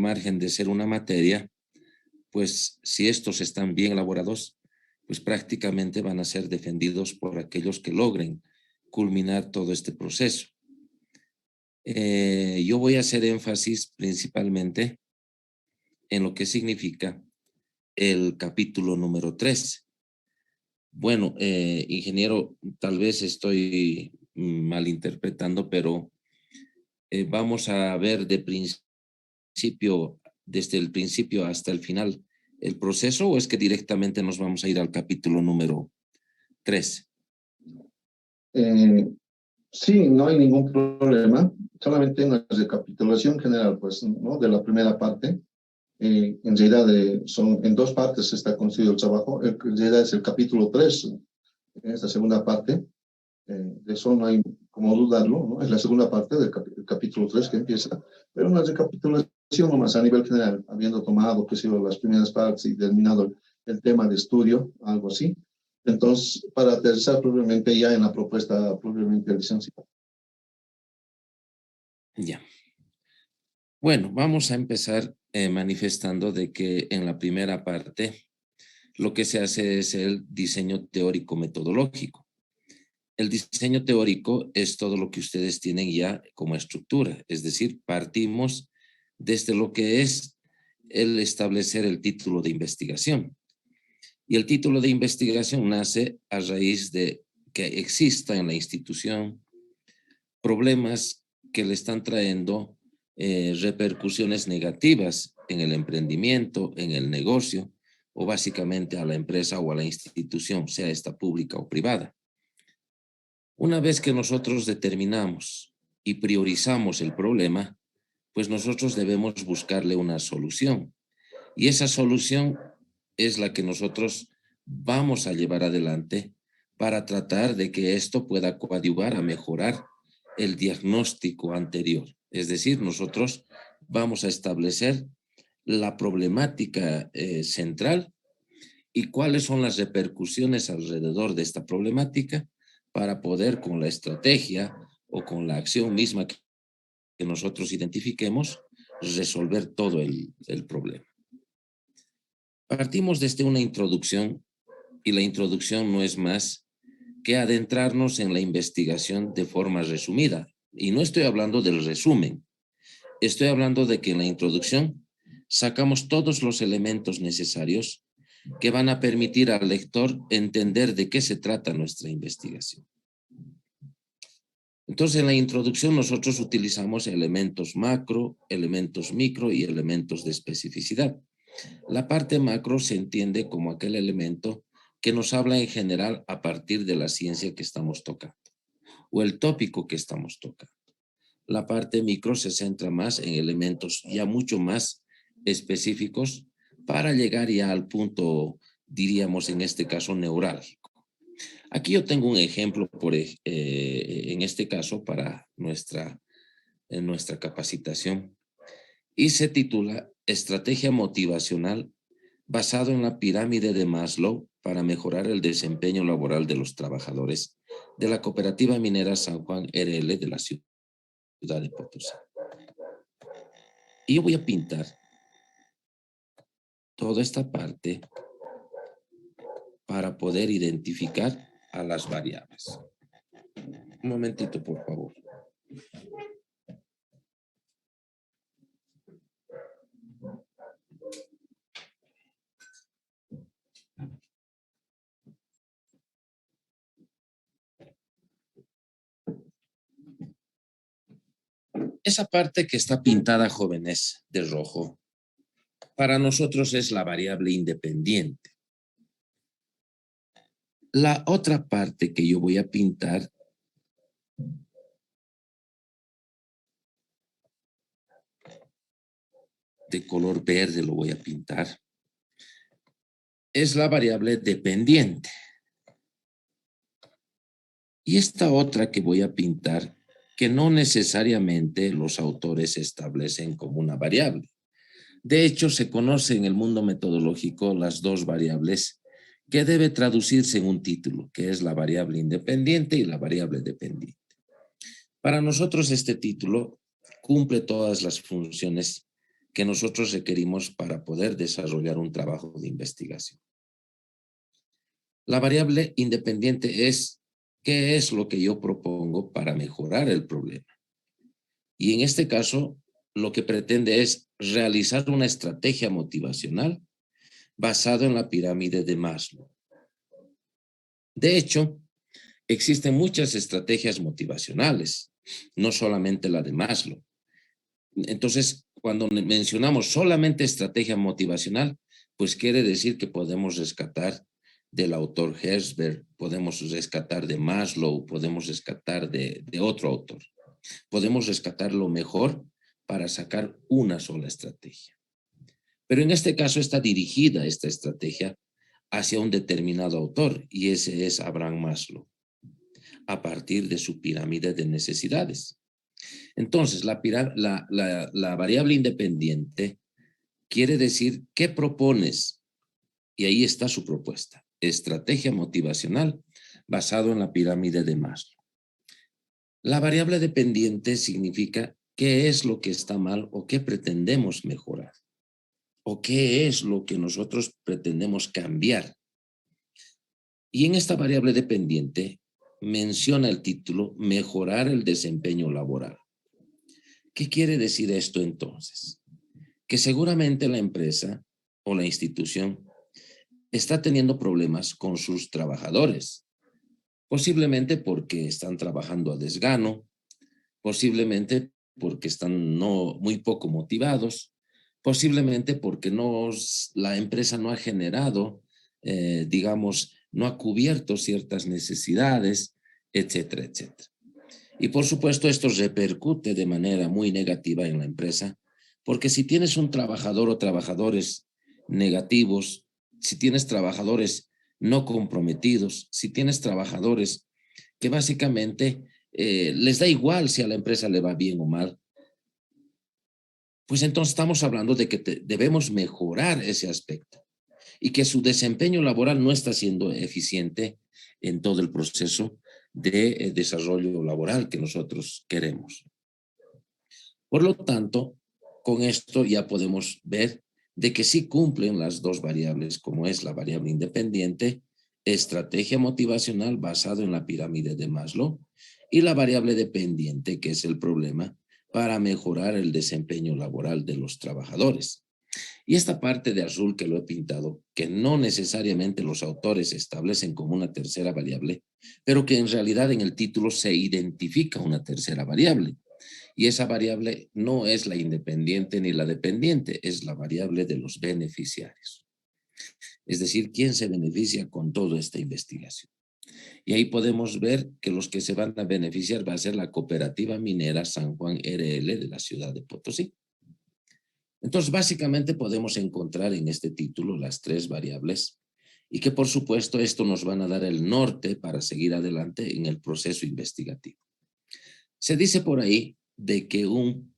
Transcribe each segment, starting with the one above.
margen de ser una materia, pues si estos están bien elaborados, pues prácticamente van a ser defendidos por aquellos que logren culminar todo este proceso. Yo voy a hacer énfasis principalmente en lo que significa el capítulo número 3. Bueno, ingeniero, tal vez estoy malinterpretando, pero vamos a ver desde el principio hasta el final el proceso, ¿o es que directamente nos vamos a ir al capítulo número 3? Sí, no hay ningún problema. Solamente una recapitulación general, pues, ¿no? De la primera parte. En realidad son en dos partes está construido el trabajo. En realidad es el capítulo 3, en esta segunda parte. De eso no hay como dudarlo, ¿no? Es la segunda parte del capítulo 3 que empieza, pero una recapitulación nomás a nivel general, habiendo tomado, que sido las primeras partes y terminado el tema de estudio, algo así. Entonces, para aterrizar probablemente ya en la propuesta probablemente del licenciado. Ya. Bueno, vamos a empezar manifestando de que en la primera parte lo que se hace es el diseño teórico metodológico. El diseño teórico es todo lo que ustedes tienen ya como estructura, es decir, partimos desde lo que es el establecer el título de investigación. Y el título de investigación nace a raíz de que exista en la institución problemas que le están trayendo repercusiones negativas en el emprendimiento, en el negocio, o básicamente a la empresa o a la institución, sea esta pública o privada. Una vez que nosotros determinamos y priorizamos el problema, pues nosotros debemos buscarle una solución. Y esa solución es la que nosotros vamos a llevar adelante para tratar de que esto pueda coadyuvar a mejorar el diagnóstico anterior. Es decir, nosotros vamos a establecer la problemática central y cuáles son las repercusiones alrededor de esta problemática para poder con la estrategia o con la acción misma que nosotros identifiquemos, resolver todo el problema. Partimos desde una introducción y la introducción no es más que adentrarnos en la investigación de forma resumida. Y no estoy hablando del resumen, estoy hablando de que en la introducción sacamos todos los elementos necesarios que van a permitir al lector entender de qué se trata nuestra investigación. Entonces, en la introducción nosotros utilizamos elementos macro, elementos micro y elementos de especificidad. La parte macro se entiende como aquel elemento que nos habla en general a partir de la ciencia que estamos tocando o el tópico que estamos tocando. La parte micro se centra más en elementos ya mucho más específicos para llegar ya al punto, diríamos en este caso, neurálgico. Aquí yo tengo un ejemplo en este caso para nuestra capacitación y se titula Estrategia motivacional basado en la pirámide de Maslow para mejorar el desempeño laboral de los trabajadores de la Cooperativa Minera San Juan RL de la ciudad de Potosí. Y yo voy a pintar toda esta parte para poder identificar a las variables. Un momentito, por favor. Esa parte que está pintada, jóvenes, de rojo, para nosotros es la variable independiente. La otra parte que yo voy a pintar de color verde, lo voy a pintar, es la variable dependiente. Y esta otra que voy a pintar, que no necesariamente los autores establecen como una variable. De hecho, se conoce en el mundo metodológico las dos variables que debe traducirse en un título, que es la variable independiente y la variable dependiente. Para nosotros este título cumple todas las funciones que nosotros requerimos para poder desarrollar un trabajo de investigación. La variable independiente es qué es lo que yo propongo para mejorar el problema. Y en este caso, lo que pretende es realizar una estrategia motivacional basada en la pirámide de Maslow. De hecho, existen muchas estrategias motivacionales, no solamente la de Maslow. Entonces, cuando mencionamos solamente estrategia motivacional, pues quiere decir que podemos rescatar del autor Herzberg, podemos rescatar de Maslow, podemos rescatar de otro autor. Podemos rescatar lo mejor para sacar una sola estrategia. Pero en este caso está dirigida esta estrategia hacia un determinado autor, y ese es Abraham Maslow, a partir de su pirámide de necesidades. Entonces, la variable independiente quiere decir qué propones, y ahí está su propuesta, estrategia motivacional basado en la pirámide de Maslow. La variable dependiente significa qué es lo que está mal o qué pretendemos mejorar, o qué es lo que nosotros pretendemos cambiar. Y en esta variable dependiente menciona el título mejorar el desempeño laboral. ¿Qué quiere decir esto entonces? Que seguramente la empresa o la institución está teniendo problemas con sus trabajadores, posiblemente porque están trabajando a desgano, posiblemente porque están muy poco motivados, posiblemente porque la empresa no ha generado, digamos, no ha cubierto ciertas necesidades, etcétera, etcétera. Y por supuesto esto repercute de manera muy negativa en la empresa, porque si tienes un trabajador o trabajadores negativos, si tienes trabajadores no comprometidos, si tienes trabajadores que básicamente les da igual si a la empresa le va bien o mal, pues entonces estamos hablando de que debemos mejorar ese aspecto y que su desempeño laboral no está siendo eficiente en todo el proceso de desarrollo laboral que nosotros queremos. Por lo tanto, con esto ya podemos ver de que sí cumplen las dos variables, como es la variable independiente, estrategia motivacional basado en la pirámide de Maslow, y la variable dependiente, que es el problema, para mejorar el desempeño laboral de los trabajadores. Y esta parte de azul que lo he pintado, que no necesariamente los autores establecen como una tercera variable, pero que en realidad en el título se identifica una tercera variable. Y esa variable no es la independiente ni la dependiente, es la variable de los beneficiarios. Es decir, ¿quién se beneficia con toda esta investigación? Y ahí podemos ver que los que se van a beneficiar va a ser la Cooperativa Minera San Juan RL de la ciudad de Potosí. Entonces, básicamente podemos encontrar en este título las tres variables y que, por supuesto, esto nos van a dar el norte para seguir adelante en el proceso investigativo. Se dice por ahí de que un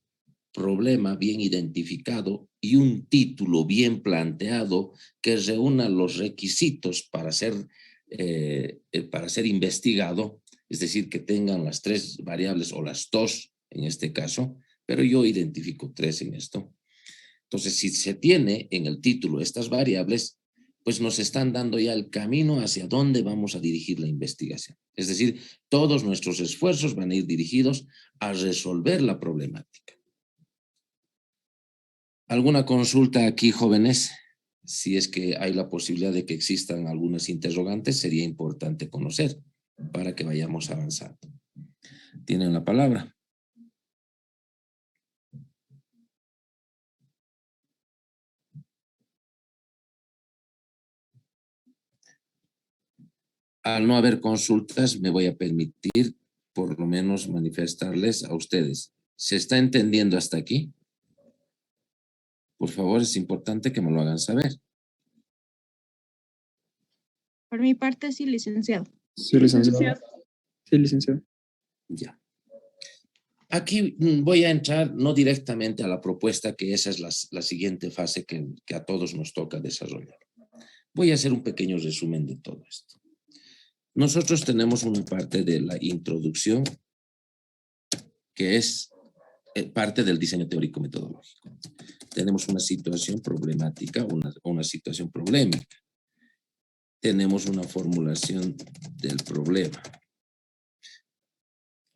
problema bien identificado y un título bien planteado que reúna los requisitos para ser investigado, es decir, que tengan las tres variables o las dos en este caso, pero yo identifico tres en esto. Entonces, si se tiene en el título estas variables, pues nos están dando ya el camino hacia dónde vamos a dirigir la investigación. Es decir, todos nuestros esfuerzos van a ir dirigidos a resolver la problemática. ¿Alguna consulta aquí, jóvenes? Si es que hay la posibilidad de que existan algunas interrogantes, sería importante conocer para que vayamos avanzando. Tienen la palabra. Al no haber consultas, me voy a permitir por lo menos manifestarles a ustedes. ¿Se está entendiendo hasta aquí? Por favor, es importante que me lo hagan saber. Por mi parte, sí, licenciado. Sí, licenciado. Sí, licenciado. Ya. Aquí voy a entrar no directamente a la propuesta, que esa es la siguiente fase que a todos nos toca desarrollar. Voy a hacer un pequeño resumen de todo esto. Nosotros tenemos una parte de la introducción que es parte del diseño teórico metodológico. Tenemos una situación problemática, una situación polémica. Tenemos una formulación del problema.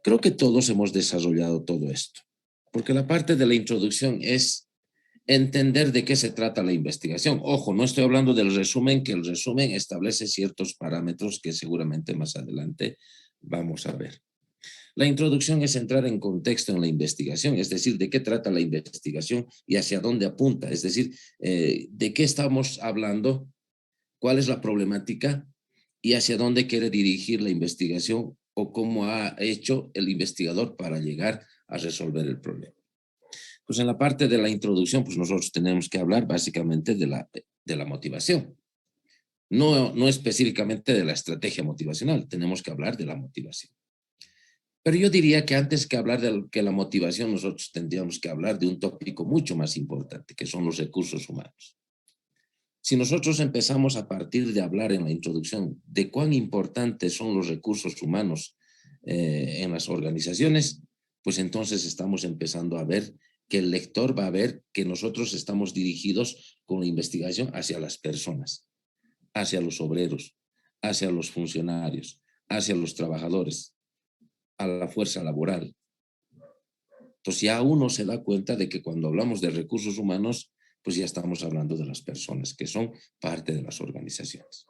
Creo que todos hemos desarrollado todo esto, porque la parte de la introducción es entender de qué se trata la investigación. Ojo, no estoy hablando del resumen, que el resumen establece ciertos parámetros que seguramente más adelante vamos a ver. La introducción es entrar en contexto en la investigación, es decir, de qué trata la investigación y hacia dónde apunta, es decir, de qué estamos hablando, cuál es la problemática y hacia dónde quiere dirigir la investigación o cómo ha hecho el investigador para llegar a resolver el problema. Pues en la parte de la introducción, pues nosotros tenemos que hablar básicamente de la motivación. No específicamente de la estrategia motivacional, tenemos que hablar de la motivación. Pero yo diría que antes que hablar de la motivación, nosotros tendríamos que hablar de un tópico mucho más importante, que son los recursos humanos. Si nosotros empezamos a partir de hablar en la introducción de cuán importantes son los recursos humanos en las organizaciones, pues entonces estamos empezando a ver que el lector va a ver que nosotros estamos dirigidos con la investigación hacia las personas, hacia los obreros, hacia los funcionarios, hacia los trabajadores, a la fuerza laboral. Entonces ya uno se da cuenta de que cuando hablamos de recursos humanos, pues ya estamos hablando de las personas que son parte de las organizaciones.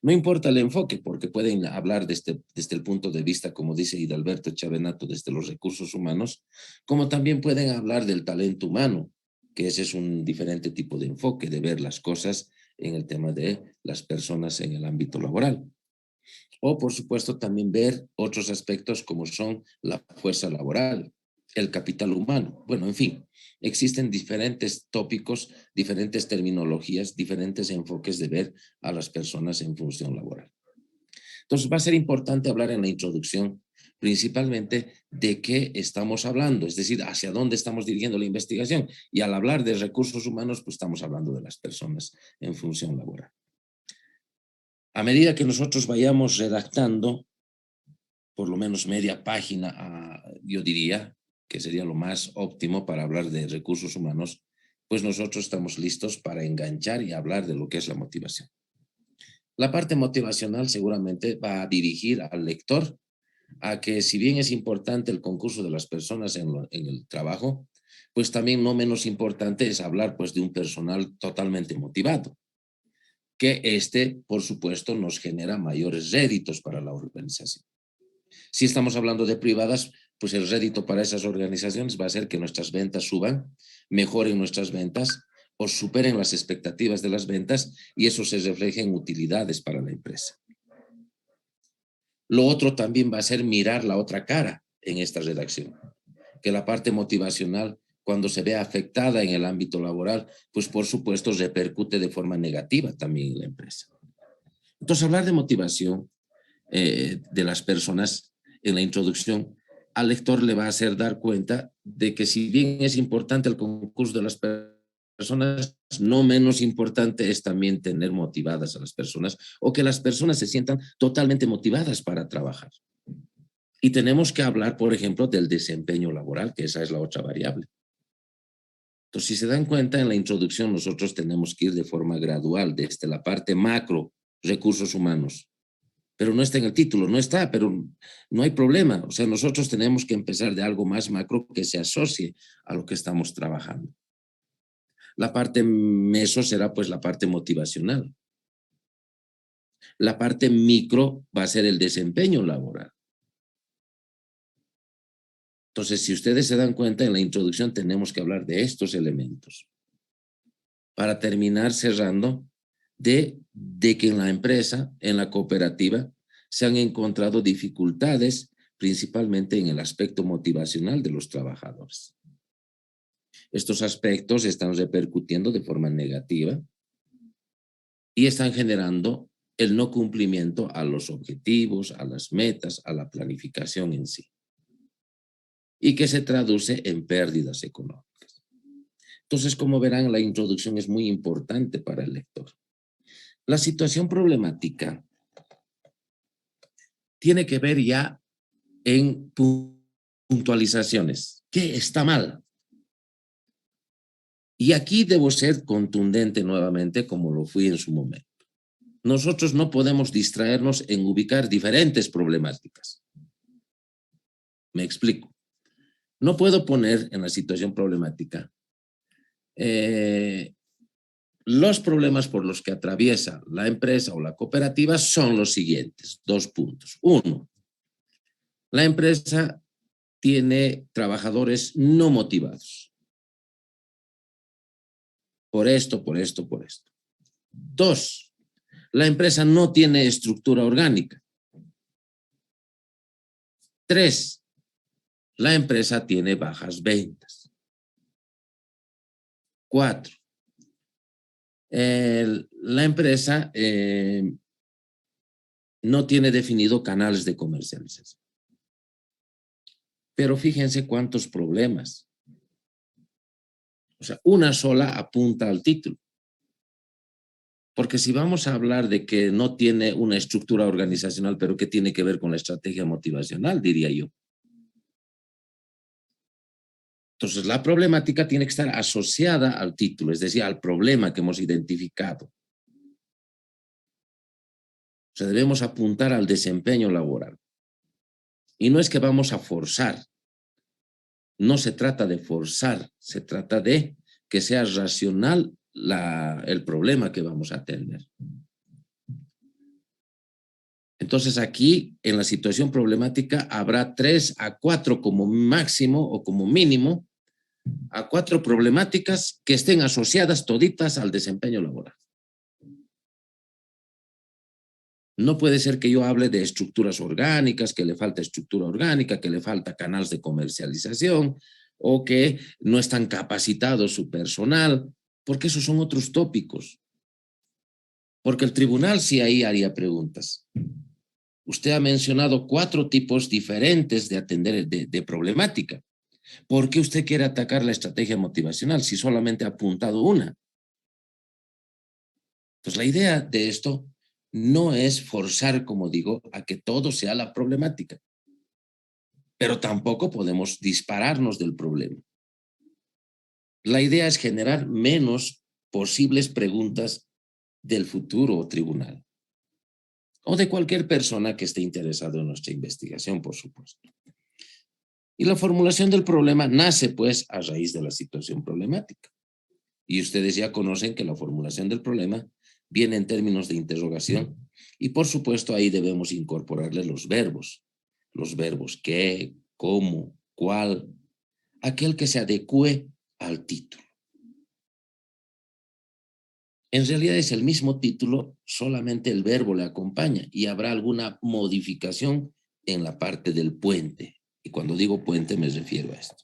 No importa el enfoque, porque pueden hablar desde el punto de vista, como dice Hidalberto Chavenato, desde los recursos humanos, como también pueden hablar del talento humano, que ese es un diferente tipo de enfoque, de ver las cosas en el tema de las personas en el ámbito laboral. O, por supuesto, también ver otros aspectos como son la fuerza laboral, el capital humano. Bueno, en fin, existen diferentes tópicos, diferentes terminologías, diferentes enfoques de ver a las personas en función laboral. Entonces, va a ser importante hablar en la introducción principalmente de qué estamos hablando, es decir, hacia dónde estamos dirigiendo la investigación. Y al hablar de recursos humanos, pues estamos hablando de las personas en función laboral. A medida que nosotros vayamos redactando, por lo menos media página, yo diría que sería lo más óptimo para hablar de recursos humanos, pues nosotros estamos listos para enganchar y hablar de lo que es la motivación. La parte motivacional seguramente va a dirigir al lector a que, si bien es importante el concurso de las personas en el trabajo, pues también no menos importante es hablar pues de un personal totalmente motivado, que por supuesto, nos genera mayores réditos para la organización. Si estamos hablando de privadas, pues el rédito para esas organizaciones va a ser que nuestras ventas suban, mejoren nuestras ventas o superen las expectativas de las ventas y eso se refleja en utilidades para la empresa. Lo otro también va a ser mirar la otra cara en esta redacción, que la parte motivacional, cuando se ve afectada en el ámbito laboral, pues por supuesto repercute de forma negativa también en la empresa. Entonces, hablar de motivación de las personas en la introducción al lector le va a hacer dar cuenta de que, si bien es importante el concurso de las personas, no menos importante es también tener motivadas a las personas o que las personas se sientan totalmente motivadas para trabajar. Y tenemos que hablar, por ejemplo, del desempeño laboral, que esa es la otra variable. Entonces, si se dan cuenta, en la introducción nosotros tenemos que ir de forma gradual desde la parte macro, recursos humanos. Pero no está en el título, no está, pero no hay problema. O sea, nosotros tenemos que empezar de algo más macro que se asocie a lo que estamos trabajando. La parte meso será pues la parte motivacional. La parte micro va a ser el desempeño laboral. Entonces, si ustedes se dan cuenta, en la introducción tenemos que hablar de estos elementos para terminar cerrando de que en la empresa, en la cooperativa, se han encontrado dificultades principalmente en el aspecto motivacional de los trabajadores. Estos aspectos están repercutiendo de forma negativa y están generando el no cumplimiento a los objetivos, a las metas, a la planificación en sí, y que se traduce en pérdidas económicas. Entonces, como verán, la introducción es muy importante para el lector. La situación problemática tiene que ver ya en puntualizaciones. ¿Qué está mal? Y aquí debo ser contundente nuevamente como lo fui en su momento. Nosotros no podemos distraernos en ubicar diferentes problemáticas. Me explico. No puedo poner en la situación problemática los problemas por los que atraviesa la empresa o la cooperativa son los siguientes, 2 puntos. 1, la empresa tiene trabajadores no motivados. Por esto, por esto, por esto. 2, la empresa no tiene estructura orgánica. 3, la empresa tiene bajas ventas. 4, la empresa no tiene definido canales de comercialización. Pero fíjense cuántos problemas. O sea, una sola apunta al título. Porque si vamos a hablar de que no tiene una estructura organizacional, pero que tiene que ver con la estrategia motivacional, diría yo. Entonces, la problemática tiene que estar asociada al título, es decir, al problema que hemos identificado. O sea, debemos apuntar al desempeño laboral. Y no es que vamos a forzar. No se trata de forzar, se trata de que sea racional el problema que vamos a atender. Entonces aquí, en la situación problemática, habrá 3 a 4 como máximo o como mínimo, a 4 problemáticas que estén asociadas toditas al desempeño laboral. No puede ser que yo hable de estructuras orgánicas, que le falta estructura orgánica, que le falta canales de comercialización o que no están capacitados su personal, porque esos son otros tópicos. Porque el tribunal sí ahí haría preguntas. Usted ha mencionado 4 tipos diferentes de atender de problemática. ¿Por qué usted quiere atacar la estrategia motivacional si solamente ha apuntado una? Entonces, la idea de esto no es forzar, como digo, a que todo sea la problemática, pero tampoco podemos dispararnos del problema. La idea es generar menos posibles preguntas del futuro tribunal o de cualquier persona que esté interesado en nuestra investigación, por supuesto. Y la formulación del problema nace, pues, a raíz de la situación problemática. Y ustedes ya conocen que la formulación del problema viene en términos de interrogación y, por supuesto, ahí debemos incorporarle los verbos. Los verbos qué, cómo, cuál, aquel que se adecue al título. En realidad es el mismo título, solamente el verbo le acompaña y habrá alguna modificación en la parte del puente. Y cuando digo puente me refiero a esto.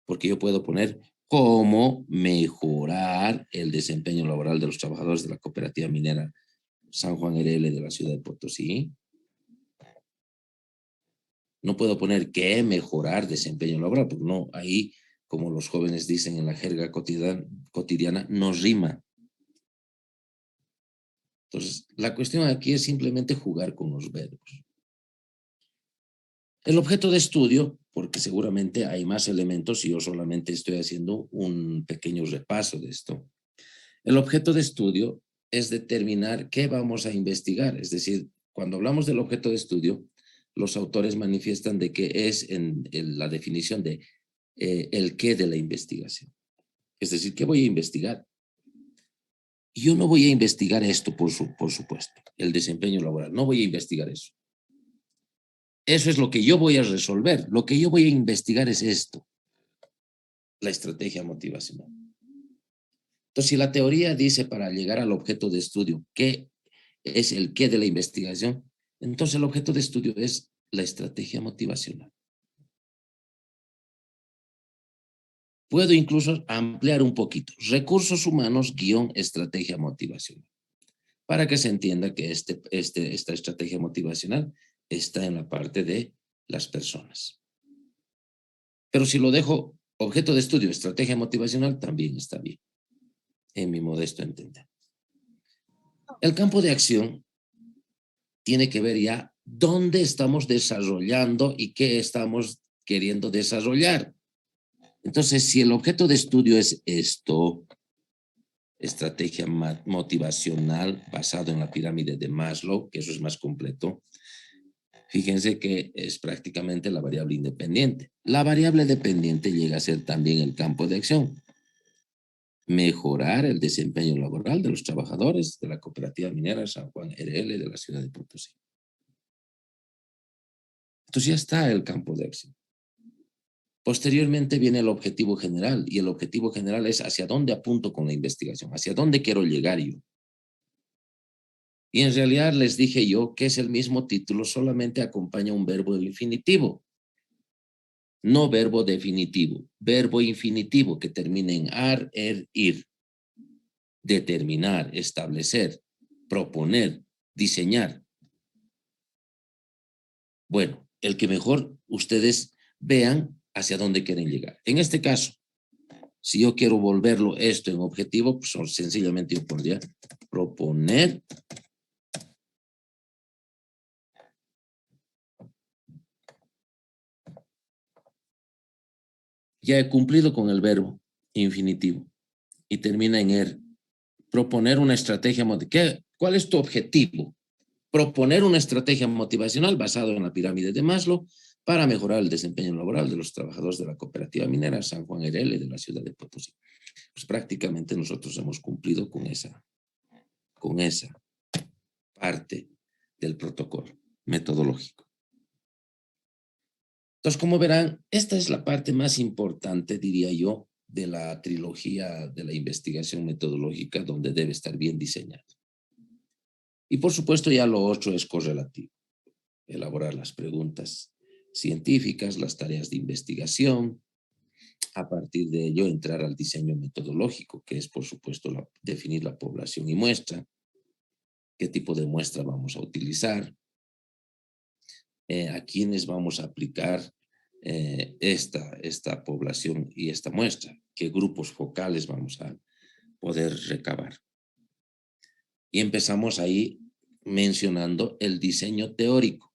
Porque yo puedo poner cómo mejorar el desempeño laboral de los trabajadores de la cooperativa minera San Juan RL de la ciudad de Potosí. No puedo poner qué mejorar desempeño laboral, porque no, ahí, como los jóvenes dicen en la jerga cotidiana, no rima. Entonces, la cuestión aquí es simplemente jugar con los verbos. El objeto de estudio, porque seguramente hay más elementos y yo solamente estoy haciendo un pequeño repaso de esto. El objeto de estudio es determinar qué vamos a investigar. Es decir, cuando hablamos del objeto de estudio, los autores manifiestan de que es en la definición de el qué de la investigación. Es decir, ¿qué voy a investigar? Yo no voy a investigar esto, por supuesto, el desempeño laboral. No voy a investigar eso. Eso es lo que yo voy a resolver. Lo que yo voy a investigar es esto, la estrategia motivacional. Entonces, si la teoría dice para llegar al objeto de estudio, ¿qué es el qué de la investigación? Entonces, el objeto de estudio es la estrategia motivacional. Puedo incluso ampliar un poquito. Recursos humanos / estrategia motivacional. Para que se entienda que esta estrategia motivacional está en la parte de las personas. Pero si lo dejo objeto de estudio, estrategia motivacional, también está bien, en mi modesto entender. El campo de acción tiene que ver ya dónde estamos desarrollando y qué estamos queriendo desarrollar. Entonces, si el objeto de estudio es esto, estrategia motivacional basado en la pirámide de Maslow, que eso es más completo, fíjense que es prácticamente la variable independiente. La variable dependiente llega a ser también el campo de acción. Mejorar el desempeño laboral de los trabajadores de la cooperativa minera San Juan RL de la ciudad de Potosí. Entonces ya está el campo de acción. Posteriormente viene el objetivo general, y el objetivo general es hacia dónde apunto con la investigación, hacia dónde quiero llegar yo. Y en realidad les dije yo que es el mismo título, solamente acompaña un verbo infinitivo. No verbo definitivo, verbo infinitivo que termina en ar, ir. Determinar, establecer, proponer, diseñar. Bueno, el que mejor ustedes vean hacia dónde quieren llegar. En este caso, si yo quiero volverlo esto en objetivo, pues sencillamente yo podría proponer ya he cumplido con el verbo infinitivo y termina en er. Proponer una estrategia motivacional. ¿Cuál es tu objetivo? Proponer una estrategia motivacional basada en la pirámide de Maslow para mejorar el desempeño laboral de los trabajadores de la cooperativa minera San Juan RL de la ciudad de Potosí. Pues prácticamente nosotros hemos cumplido con esa parte del protocolo metodológico. Entonces, como verán, esta es la parte más importante, diría yo, de la trilogía de la investigación metodológica, donde debe estar bien diseñado. Y por supuesto ya lo otro es correlativo. Elaborar las preguntas científicas, las tareas de investigación, a partir de ello entrar al diseño metodológico, que es por supuesto definir la población y muestra, qué tipo de muestra vamos a utilizar, a quiénes vamos a aplicar esta población y esta muestra, qué grupos focales vamos a poder recabar. Y empezamos ahí mencionando el diseño teórico,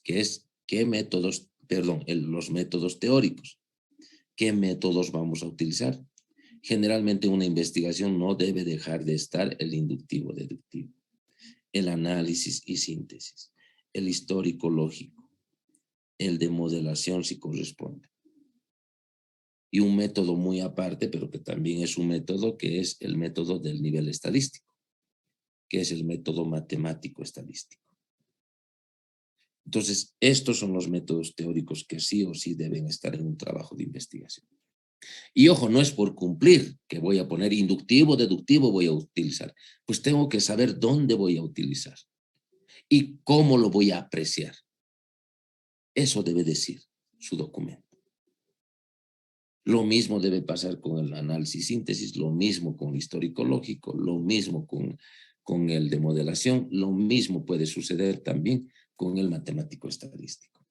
que es los métodos teóricos. ¿Qué métodos vamos a utilizar? Generalmente una investigación no debe dejar de estar el inductivo-deductivo, el análisis y síntesis, el histórico-lógico, el de modelación si corresponde. Y un método muy aparte, pero que también es un método, que es el método del nivel estadístico, que es el método matemático estadístico. Entonces, estos son los métodos teóricos que sí o sí deben estar en un trabajo de investigación. Y ojo, no es por cumplir que voy a poner inductivo, deductivo, voy a utilizar. Pues tengo que saber dónde voy a utilizar y cómo lo voy a apreciar. Eso debe decir su documento. Lo mismo debe pasar con el análisis síntesis, lo mismo con el histórico-lógico, lo mismo con el de modelación, lo mismo puede suceder también con el matemático estadístico.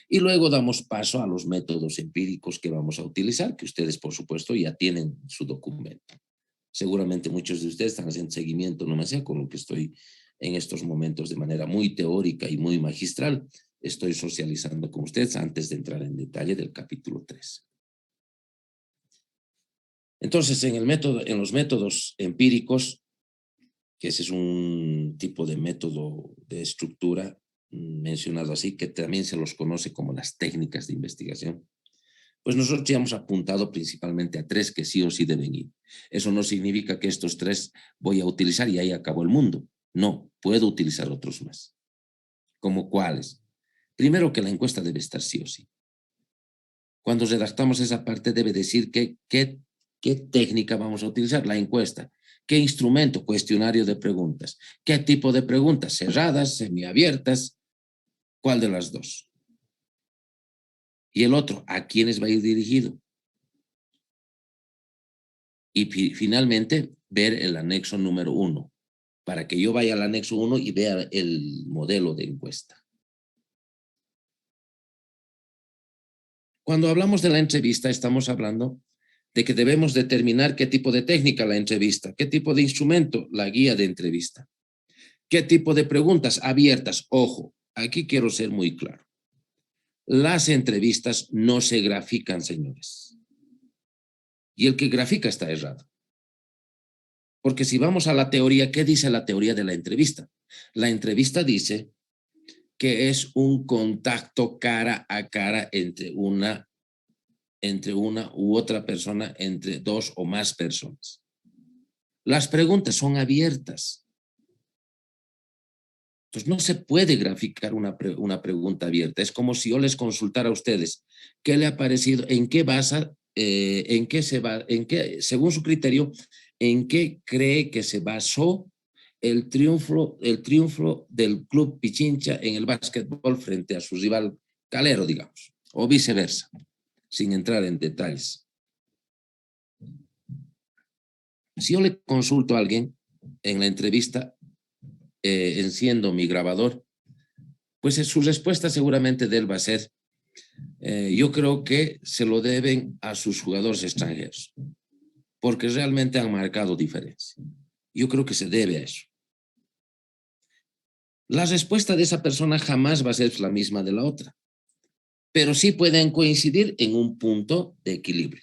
Y luego damos paso a los métodos empíricos que vamos a utilizar, que ustedes por supuesto ya tienen su documento. Seguramente muchos de ustedes están haciendo seguimiento, no me sé, con lo que estoy en estos momentos de manera muy teórica y muy magistral. Estoy socializando con ustedes antes de entrar en detalle del capítulo 3. Entonces, en los métodos empíricos, que ese es un tipo de método de estructura mencionado así, que también se los conoce como las técnicas de investigación, pues nosotros ya hemos apuntado principalmente a 3 que sí o sí deben ir. Eso no significa que estos 3 voy a utilizar y ahí acabó el mundo. No, puedo utilizar otros más. ¿Como cuáles? Primero, que la encuesta debe estar sí o sí. Cuando redactamos esa parte debe decir qué técnica vamos a utilizar, la encuesta. ¿Qué instrumento? Cuestionario de preguntas. ¿Qué tipo de preguntas? Cerradas, semiabiertas. ¿Cuál de las dos? Y el otro, ¿a quiénes va a ir dirigido? Y finalmente, ver el anexo número 1, para que yo vaya al anexo 1 y vea el modelo de encuesta. Cuando hablamos de la entrevista, estamos hablando de que debemos determinar qué tipo de técnica la entrevista, qué tipo de instrumento la guía de entrevista, qué tipo de preguntas abiertas, ojo, aquí quiero ser muy claro. Las entrevistas no se grafican, señores. Y el que grafica está errado. Porque si vamos a la teoría, ¿qué dice la teoría de la entrevista? La entrevista dice que es un contacto cara a cara entre una u otra persona, entre dos o más personas. Las preguntas son abiertas. Entonces no se puede graficar una pregunta abierta. Es como si yo les consultara a ustedes qué le ha parecido, en qué basa, según su criterio, en qué cree que se basó el triunfo del Club Pichincha en el básquetbol frente a su rival Calero, digamos, o viceversa, sin entrar en detalles. Si yo le consulto a alguien en la entrevista, enciendo mi grabador, pues su respuesta seguramente de él va a ser, yo creo que se lo deben a sus jugadores extranjeros, porque realmente han marcado diferencia. Yo creo que se debe a eso. La respuesta de esa persona jamás va a ser la misma de la otra, pero sí pueden coincidir en un punto de equilibrio.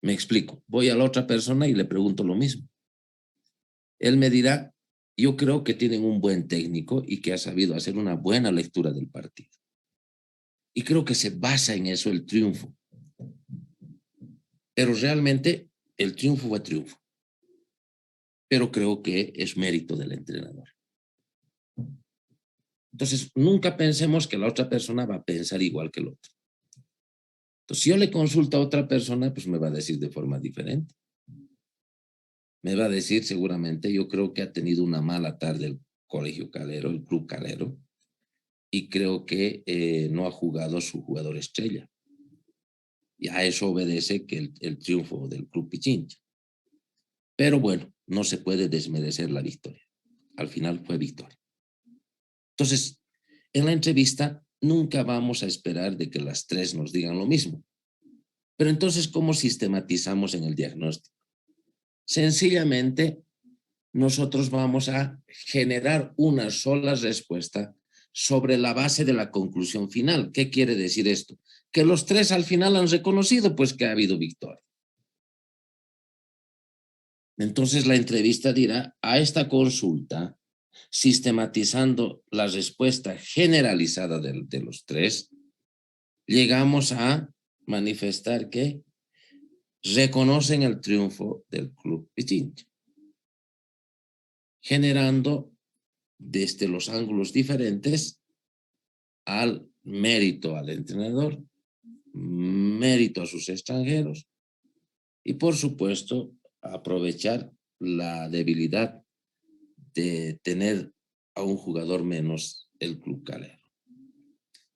Me explico. Voy a la otra persona y le pregunto lo mismo. Él me dirá, yo creo que tienen un buen técnico y que ha sabido hacer una buena lectura del partido. Y creo que se basa en eso el triunfo. Pero realmente el triunfo fue triunfo. Pero creo que es mérito del entrenador. Entonces, nunca pensemos que la otra persona va a pensar igual que el otro. Entonces, si yo le consulto a otra persona, pues me va a decir de forma diferente. Me va a decir seguramente, yo creo que ha tenido una mala tarde el Colegio Calero, el Club Calero, y creo que no ha jugado su jugador estrella. Y a eso obedece que el triunfo del Club Pichincha. Pero bueno, no se puede desmerecer la victoria. Al final fue victoria. Entonces, en la entrevista nunca vamos a esperar de que las tres nos digan lo mismo. Pero entonces, ¿cómo sistematizamos en el diagnóstico? Sencillamente, nosotros vamos a generar una sola respuesta sobre la base de la conclusión final. ¿Qué quiere decir esto? Que los tres al final han reconocido pues que ha habido victoria. Entonces la entrevista dirá, a esta consulta, sistematizando la respuesta generalizada de los tres, llegamos a manifestar que reconocen el triunfo del Club Pichincha, generando desde los ángulos diferentes al mérito al entrenador, mérito a sus extranjeros y por supuesto aprovechar la debilidad de tener a un jugador menos el Club Calero.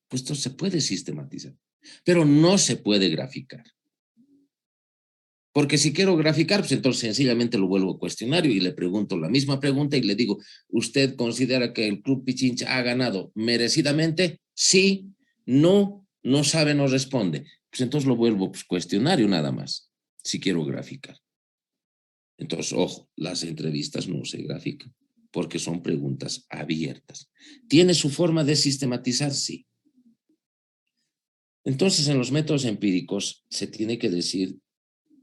Pues esto se puede sistematizar, pero no se puede graficar. Porque si quiero graficar, pues entonces sencillamente lo vuelvo cuestionario y le pregunto la misma pregunta y le digo, ¿usted considera que el Club Pichincha ha ganado merecidamente? Sí, no, no sabe, no responde. Pues entonces lo vuelvo cuestionario nada más, si quiero graficar. Entonces, ojo, las entrevistas no se grafican porque son preguntas abiertas. ¿Tiene su forma de sistematizar? Sí. Entonces, en los métodos empíricos se tiene que decir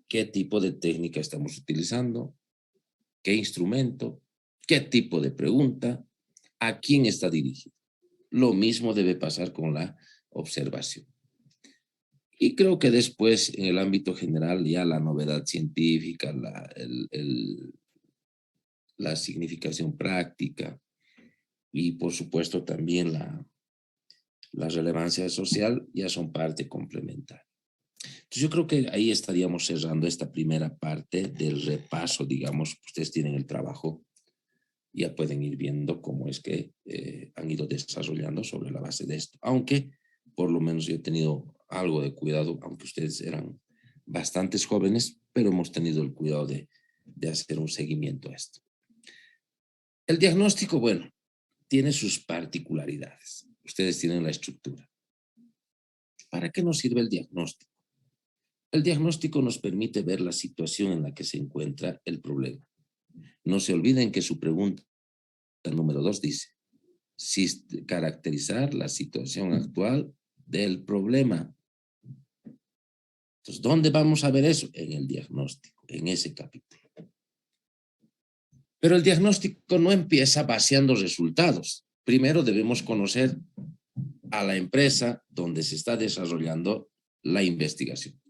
qué tipo de técnica estamos utilizando, qué instrumento, qué tipo de pregunta, a quién está dirigido. Lo mismo debe pasar con la observación. Y creo que después, en el ámbito general, ya la novedad científica, la significación práctica y, por supuesto, también la relevancia social ya son parte complementaria. Entonces yo creo que ahí estaríamos cerrando esta primera parte del repaso, digamos, ustedes tienen el trabajo, ya pueden ir viendo cómo es que han ido desarrollando sobre la base de esto, aunque por lo menos yo he tenido algo de cuidado, aunque ustedes eran bastantes jóvenes, pero hemos tenido el cuidado de hacer un seguimiento a esto. El diagnóstico, bueno, tiene sus particularidades, ustedes tienen la estructura. ¿Para qué nos sirve el diagnóstico? El diagnóstico nos permite ver la situación en la que se encuentra el problema. No se olviden que su pregunta número 2 dice, caracterizar la situación actual del problema. Entonces, ¿dónde vamos a ver eso? En el diagnóstico, en ese capítulo. Pero el diagnóstico no empieza vaciando resultados. Primero debemos conocer a la empresa donde se está desarrollando la investigación.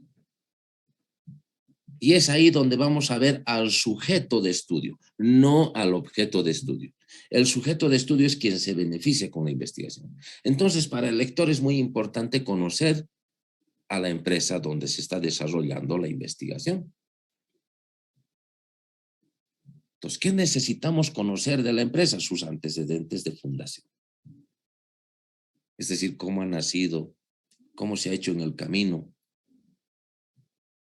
Y es ahí donde vamos a ver al sujeto de estudio, no al objeto de estudio. El sujeto de estudio es quien se beneficia con la investigación. Entonces, para el lector es muy importante conocer a la empresa donde se está desarrollando la investigación. Entonces, ¿qué necesitamos conocer de la empresa? Sus antecedentes de fundación. Es decir, cómo ha nacido, cómo se ha hecho en el camino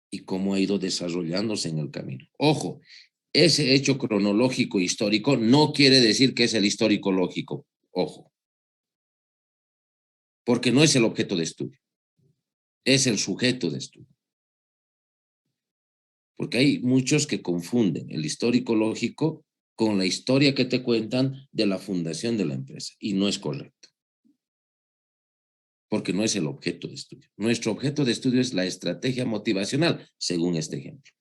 y cómo ha ido desarrollándose en el camino. Ojo, ese hecho cronológico histórico no quiere decir que es el histórico lógico. Ojo. Porque no es el objeto de estudio. Es el sujeto de estudio. Porque hay muchos que confunden el histórico lógico con la historia que te cuentan de la fundación de la empresa. Y no es correcto. Porque no es el objeto de estudio. Nuestro objeto de estudio es la estrategia motivacional, según este ejemplo.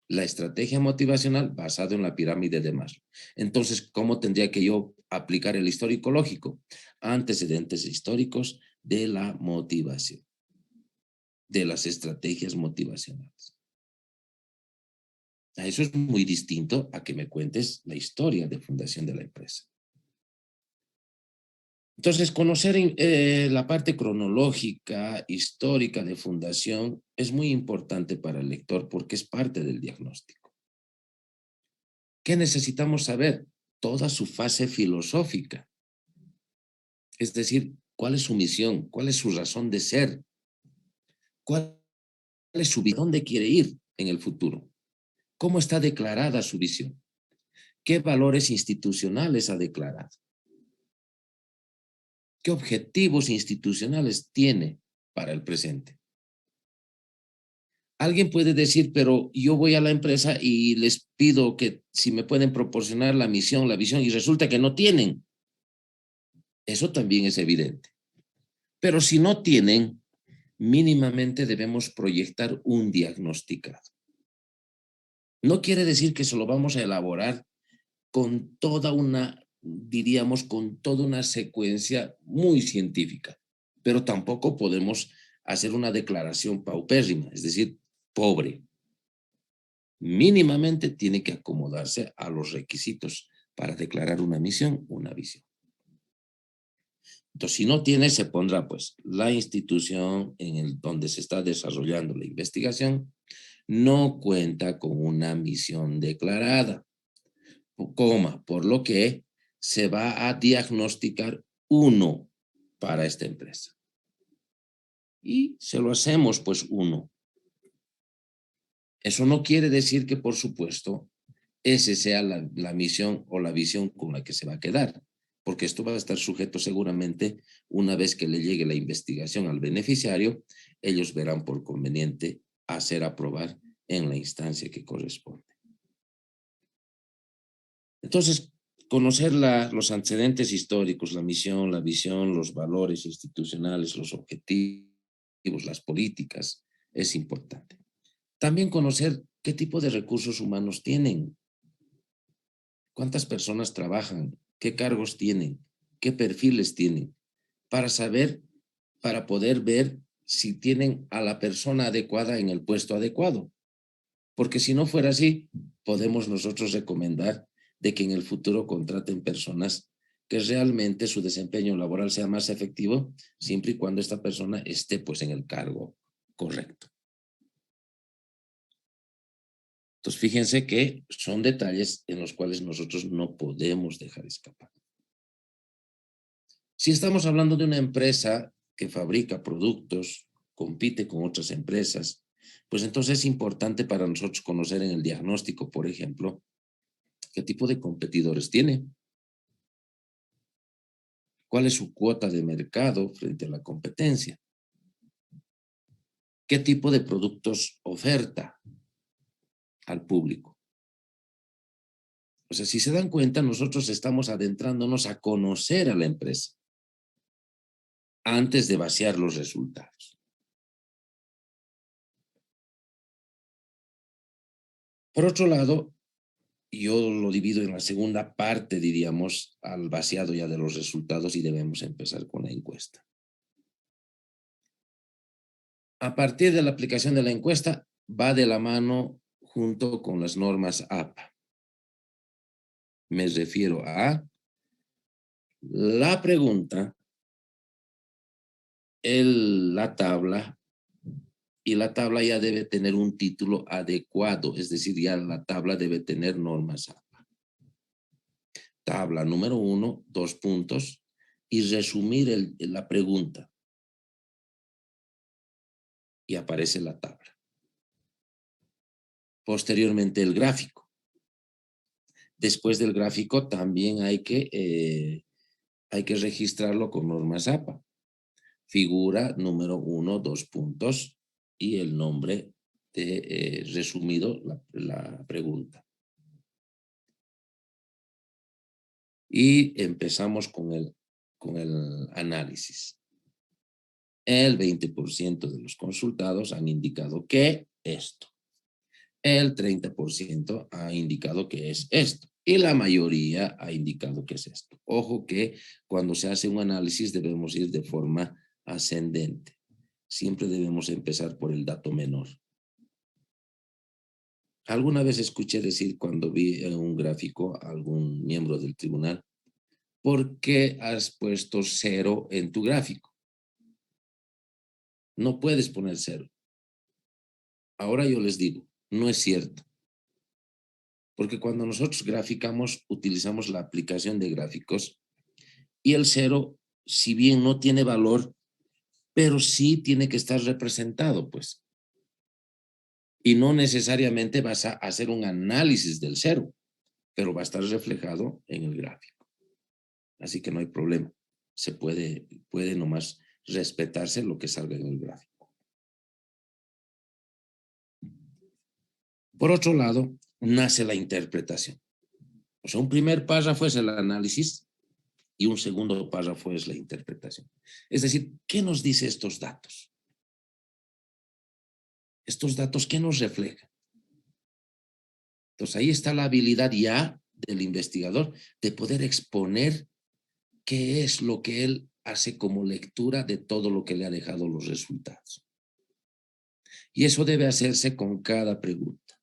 La estrategia motivacional basada en la pirámide de Maslow. Entonces, ¿cómo tendría que yo aplicar el histórico lógico? Antecedentes históricos de la motivación, de las estrategias motivacionales. Eso es muy distinto a que me cuentes la historia de fundación de la empresa. Entonces, conocer la parte cronológica, histórica de fundación es muy importante para el lector porque es parte del diagnóstico. ¿Qué necesitamos saber? Toda su fase filosófica. Es decir, ¿cuál es su misión? ¿Cuál es su razón de ser? ¿Cuál es su visión? ¿Dónde quiere ir en el futuro? ¿Cómo está declarada su visión? ¿Qué valores institucionales ha declarado? ¿Qué objetivos institucionales tiene para el presente? Alguien puede decir, pero yo voy a la empresa y les pido que si me pueden proporcionar la misión, la visión, y resulta que no tienen. Eso también es evidente. Pero si no tienen, mínimamente debemos proyectar un diagnosticado. No quiere decir que se lo vamos a elaborar con toda una, diríamos, con toda una secuencia muy científica, pero tampoco podemos hacer una declaración paupérrima, es decir, pobre. Mínimamente tiene que acomodarse a los requisitos para declarar una misión, una visión. Entonces, si no tiene, se pondrá pues la institución donde se está desarrollando la investigación no cuenta con una misión declarada, por lo que se va a diagnosticar uno para esta empresa. Y se lo hacemos pues uno. Eso no quiere decir que, por supuesto, ese sea la misión o la visión con la que se va a quedar, porque esto va a estar sujeto seguramente, una vez que le llegue la investigación al beneficiario, ellos verán por conveniente hacer aprobar en la instancia que corresponde. Entonces, conocer los antecedentes históricos, la misión, la visión, los valores institucionales, los objetivos, las políticas, es importante. También conocer qué tipo de recursos humanos tienen, cuántas personas trabajan, qué cargos tienen, qué perfiles tienen, para saber, para poder ver si tienen a la persona adecuada en el puesto adecuado. Porque si no fuera así, podemos nosotros recomendar de que en el futuro contraten personas que realmente su desempeño laboral sea más efectivo, siempre y cuando esta persona esté pues en el cargo correcto. Entonces, fíjense que son detalles en los cuales nosotros no podemos dejar escapar. Si estamos hablando de una empresa que fabrica productos, compite con otras empresas, pues entonces es importante para nosotros conocer en el diagnóstico, por ejemplo, qué tipo de competidores tiene, cuál es su cuota de mercado frente a la competencia, qué tipo de productos oferta al público. O sea, si se dan cuenta, nosotros estamos adentrándonos a conocer a la empresa antes de vaciar los resultados. Por otro lado, yo lo divido en la segunda parte, diríamos, al vaciado ya de los resultados, y debemos empezar con la encuesta. A partir de la aplicación de la encuesta, va de la mano junto con las normas APA. Me refiero a la pregunta, la tabla, y la tabla ya debe tener un título adecuado, es decir, ya la tabla debe tener normas APA. Tabla número 1, 2 puntos, y resumir la pregunta. Y aparece la tabla. Posteriormente el gráfico. Después del gráfico también hay que registrarlo con normas APA. Figura número 1, 2 puntos y el nombre de resumido la pregunta. Y empezamos con el análisis. El 20% de los consultados han indicado que esto. El 30% ha indicado que es esto. Y la mayoría ha indicado que es esto. Ojo que cuando se hace un análisis debemos ir de forma ascendente. Siempre debemos empezar por el dato menor. Alguna vez escuché decir cuando vi un gráfico a algún miembro del tribunal, ¿por qué has puesto 0 en tu gráfico? No puedes poner 0. Ahora yo les digo, no es cierto. Porque cuando nosotros graficamos, utilizamos la aplicación de gráficos y el 0, si bien no tiene valor, pero sí tiene que estar representado, pues. Y no necesariamente vas a hacer un análisis del 0, pero va a estar reflejado en el gráfico. Así que no hay problema. Se puede nomás respetarse lo que salga en el gráfico. Por otro lado, nace la interpretación. O sea, un primer párrafo es el análisis y un segundo párrafo es la interpretación. Es decir, ¿qué nos dice estos datos? Estos datos, ¿qué nos reflejan? Entonces, ahí está la habilidad ya del investigador de poder exponer qué es lo que él hace como lectura de todo lo que le ha dejado los resultados. Y eso debe hacerse con cada pregunta.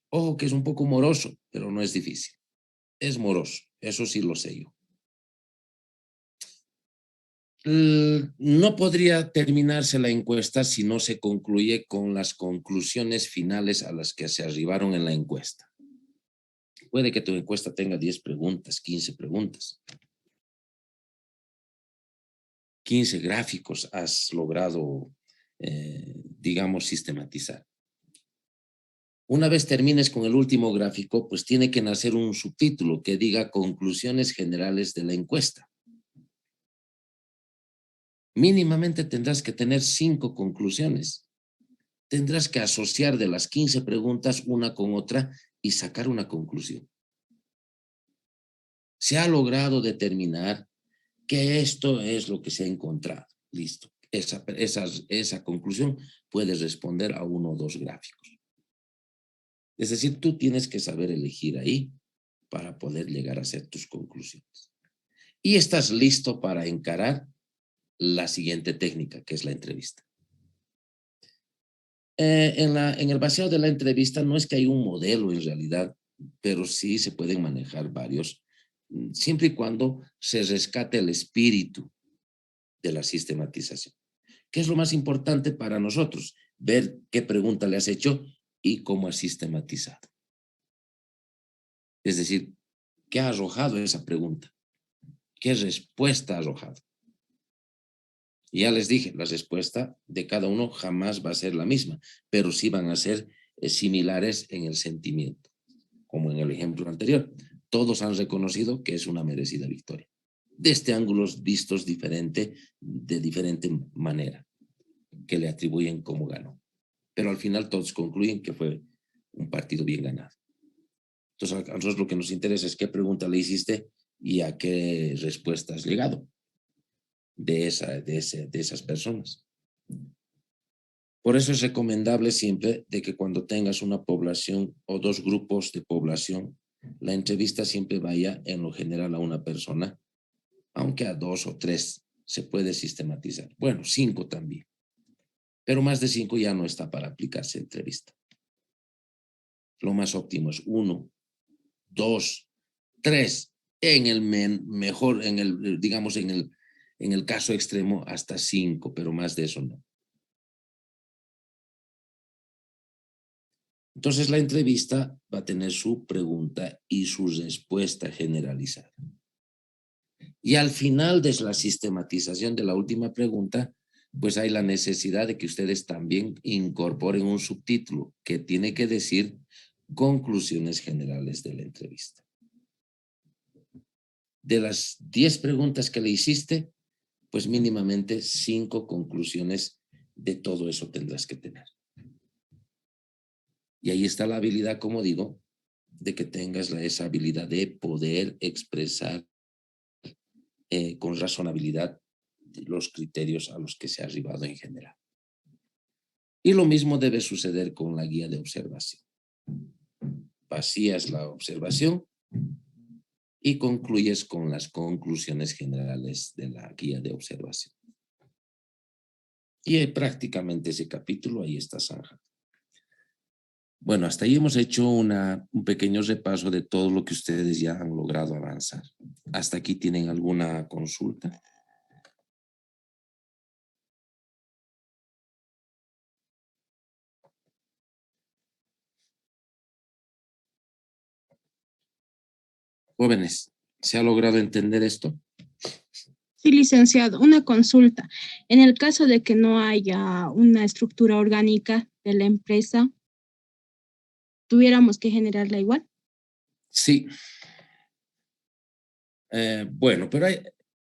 Ojo que es un poco moroso, pero no es difícil. Es moroso, eso sí lo sé yo. No podría terminarse la encuesta si no se concluye con las conclusiones finales a las que se arribaron en la encuesta. Puede que tu encuesta tenga 10 preguntas, 15 preguntas. 15 gráficos has logrado, digamos, sistematizar. Una vez termines con el último gráfico, pues tiene que nacer un subtítulo que diga conclusiones generales de la encuesta. Mínimamente tendrás que tener 5 conclusiones. Tendrás que asociar de las 15 preguntas una con otra y sacar una conclusión. Se ha logrado determinar que esto es lo que se ha encontrado. Listo. Esa conclusión puede responder a 1 o 2 gráficos. Es decir, tú tienes que saber elegir ahí para poder llegar a hacer tus conclusiones. Y estás listo para encarar la siguiente técnica, que es la entrevista. En el vaciado de la entrevista no es que hay un modelo en realidad, pero sí se pueden manejar varios, siempre y cuando se rescate el espíritu de la sistematización. ¿Qué es lo más importante para nosotros? Ver qué pregunta le has hecho y cómo has sistematizado. Es decir, ¿qué ha arrojado esa pregunta? ¿Qué respuesta ha arrojado? Y ya les dije, la respuesta de cada uno jamás va a ser la misma, pero sí van a ser similares en el sentimiento, como en el ejemplo anterior. Todos han reconocido que es una merecida victoria. Desde ángulos vistos de diferente manera, que le atribuyen como ganó. Pero al final todos concluyen que fue un partido bien ganado. Entonces, a nosotros lo que nos interesa es qué pregunta le hiciste y a qué respuesta has llegado de esas personas. Por eso es recomendable siempre de que cuando tengas una población o dos grupos de población, la entrevista siempre vaya en lo general a una persona, aunque a 2 o 3 se puede sistematizar. Bueno, 5 también. Pero más de 5 ya no está para aplicarse entrevista. Lo más óptimo es 1, 2, 3. En el mejor, digamos, en el caso extremo, hasta 5, pero más de eso no. Entonces la entrevista va a tener su pregunta y su respuesta generalizada. Y al final de la sistematización de la última pregunta, pues hay la necesidad de que ustedes también incorporen un subtítulo que tiene que decir conclusiones generales de la entrevista. De las 10 preguntas que le hiciste, pues mínimamente 5 conclusiones de todo eso tendrás que tener. Y ahí está la habilidad, como digo, de que tengas esa habilidad de poder expresar con razonabilidad los criterios a los que se ha arribado en general. Y lo mismo debe suceder con la guía de observación. Vacías la observación y concluyes con las conclusiones generales de la guía de observación. Y prácticamente ese capítulo ahí está zanjado. Bueno, hasta ahí hemos hecho un pequeño repaso de todo lo que ustedes ya han logrado avanzar. ¿Hasta aquí tienen alguna consulta? Jóvenes, ¿se ha logrado entender esto? Sí, licenciado, una consulta. En el caso de que no haya una estructura orgánica de la empresa, ¿tuviéramos que generarla igual? Sí. Bueno, pero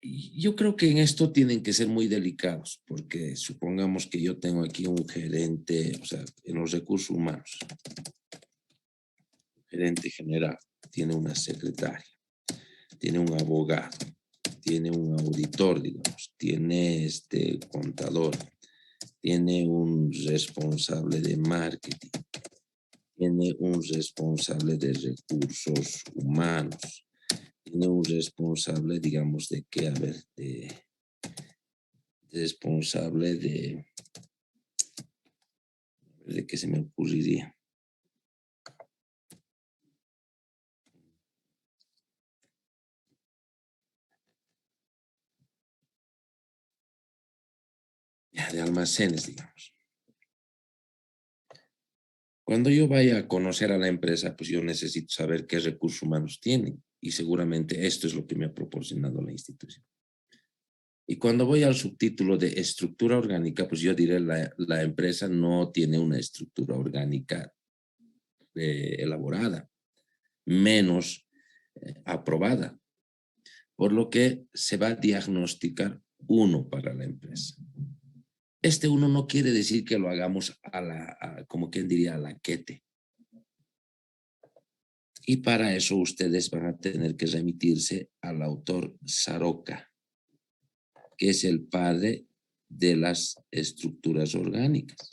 yo creo que en esto tienen que ser muy delicados, porque supongamos que yo tengo aquí un gerente, o sea, en los recursos humanos, gerente general, tiene una secretaria, tiene un abogado, tiene un auditor, digamos, tiene contador, tiene un responsable de marketing, tiene un responsable de recursos humanos, tiene un responsable, digamos, de qué, a ver, responsable de qué se me ocurriría. Ya, de almacenes, digamos. Cuando yo vaya a conocer a la empresa, pues yo necesito saber qué recursos humanos tienen y seguramente esto es lo que me ha proporcionado la institución. Y cuando voy al subtítulo de estructura orgánica, pues yo diré la empresa no tiene una estructura orgánica elaborada, menos aprobada, por lo que se va a diagnosticar 1 para la empresa. 1 no quiere decir que lo hagamos como quien diría, a la quete. Y para eso ustedes van a tener que remitirse al autor Saroca, que es el padre de las estructuras orgánicas.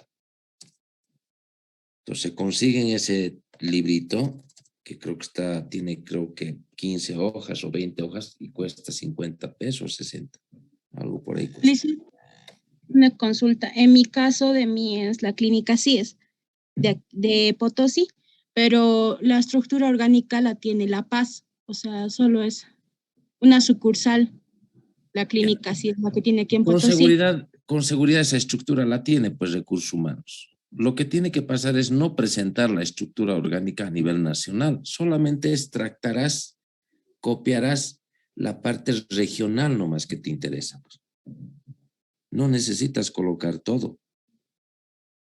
Entonces consiguen ese librito, que creo que tiene 15 hojas o 20 hojas y cuesta 50 pesos, 60, algo por ahí cuesta. Una consulta. En mi caso de mí es la clínica CIES de Potosí, pero la estructura orgánica la tiene La Paz, o sea, solo es una sucursal. La clínica CIES, la que tiene aquí en Potosí. Con seguridad esa estructura la tiene, pues, recursos humanos. Lo que tiene que pasar es no presentar la estructura orgánica a nivel nacional, solamente extractarás, copiarás la parte regional nomás que te interesa. No necesitas colocar todo.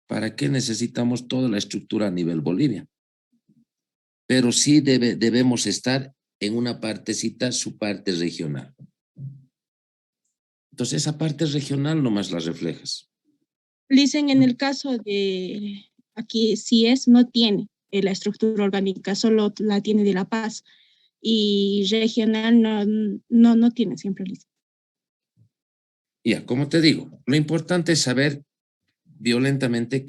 ¿Para qué necesitamos toda la estructura a nivel Bolivia? Pero sí debemos estar en una partecita, su parte regional. Entonces esa parte regional nomás la reflejas. Dicen en el caso de aquí CIES no tiene, la estructura orgánica solo la tiene de La Paz y regional no tiene siempre licencia. Ya, como te digo, lo importante es saber violentamente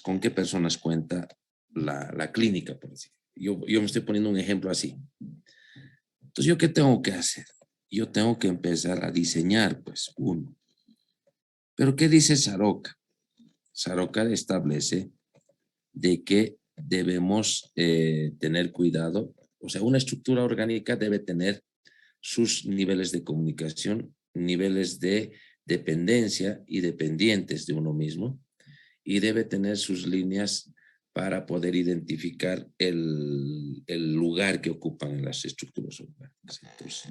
con qué personas cuenta la clínica, por decir. Yo me estoy poniendo un ejemplo así. Entonces, ¿yo qué tengo que hacer? Yo tengo que empezar a diseñar, pues, uno. Pero, ¿qué dice Saroca? Saroca establece de que debemos tener cuidado, o sea, una estructura orgánica debe tener sus niveles de comunicación, niveles de dependencia y dependientes de uno mismo, y debe tener sus líneas para poder identificar el lugar que ocupan en las estructuras orgánicas. Entonces,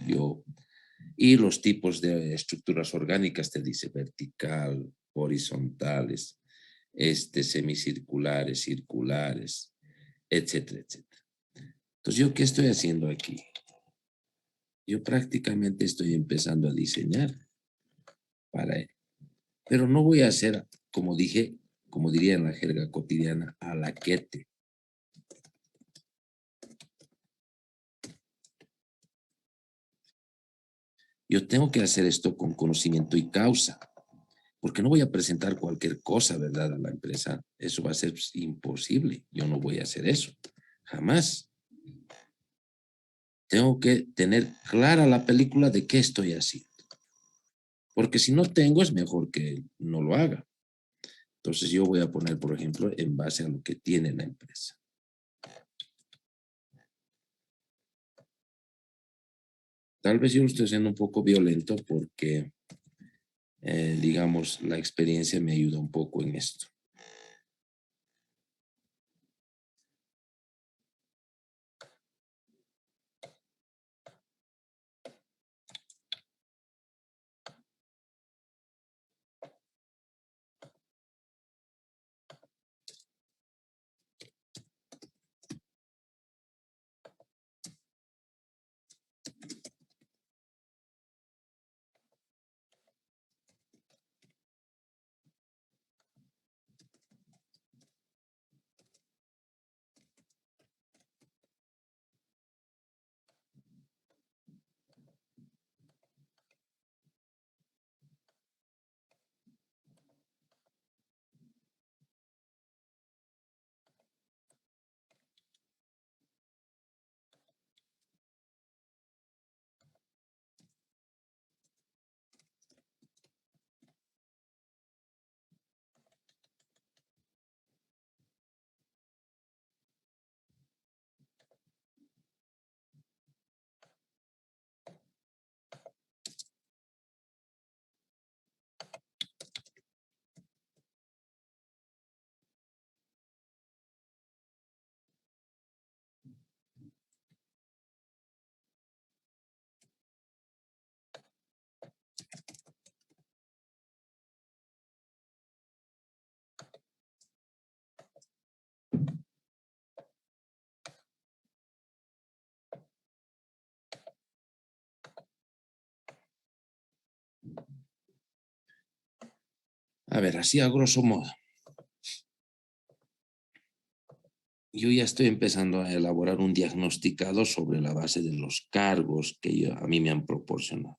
y los tipos de estructuras orgánicas te dice vertical, horizontales, semicirculares, circulares, etcétera, etcétera. Entonces, ¿yo qué estoy haciendo aquí? Yo prácticamente estoy empezando a diseñar para él. Pero no voy a hacer, como dije, como diría en la jerga cotidiana, a la quete. Yo tengo que hacer esto con conocimiento y causa, porque no voy a presentar cualquier cosa, ¿verdad?, a la empresa. Eso va a ser imposible. Yo no voy a hacer eso, jamás. Tengo que tener clara la película de qué estoy haciendo, porque si no tengo, es mejor que no lo haga. Entonces yo voy a poner, por ejemplo, en base a lo que tiene la empresa. Tal vez yo lo estoy haciendo un poco violento porque, digamos, la experiencia me ayuda un poco en esto. A ver, así a grosso modo. Yo ya estoy empezando a elaborar un diagnosticado sobre la base de los cargos que a mí me han proporcionado.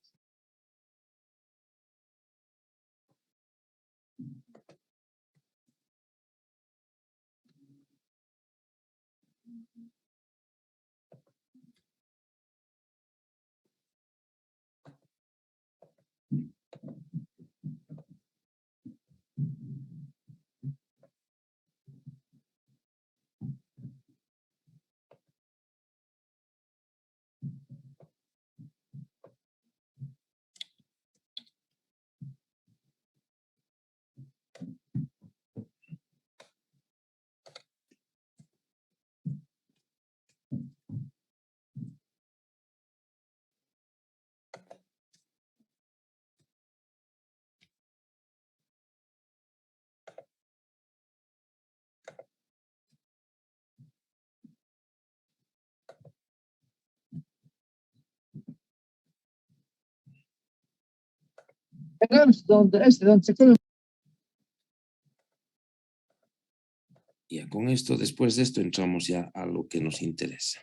Ya con esto, después de esto, entramos ya a lo que nos interesa.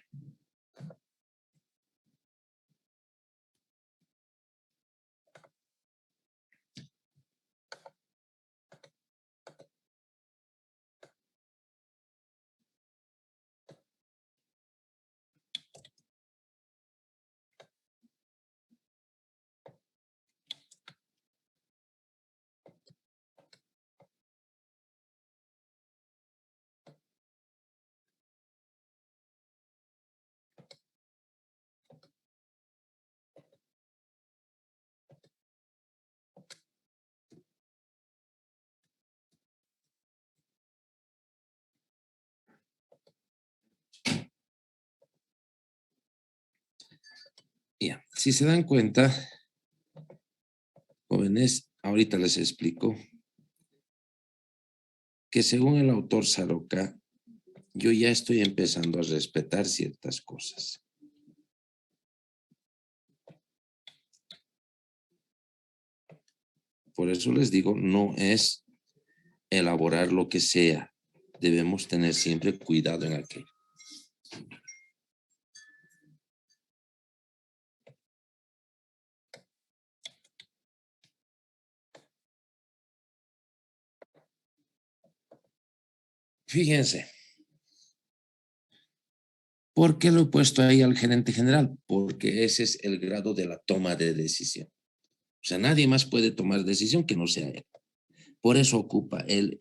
Ya, si se dan cuenta, jóvenes, ahorita les explico que según el autor Saroca, yo ya estoy empezando a respetar ciertas cosas. Por eso les digo, no es elaborar lo que sea. Debemos tener siempre cuidado en aquello. Fíjense. ¿Por qué lo he puesto ahí al gerente general? Porque ese es el grado de la toma de decisión. O sea, nadie más puede tomar decisión que no sea él. Por eso ocupa él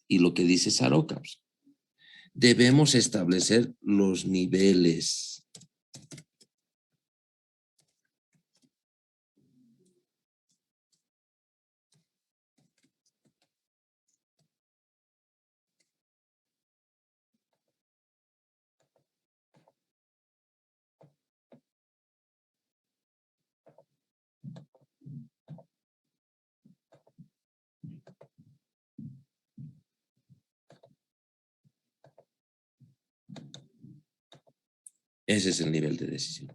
y lo que dice Saroca. Debemos establecer los niveles. Ese es el nivel de decisión.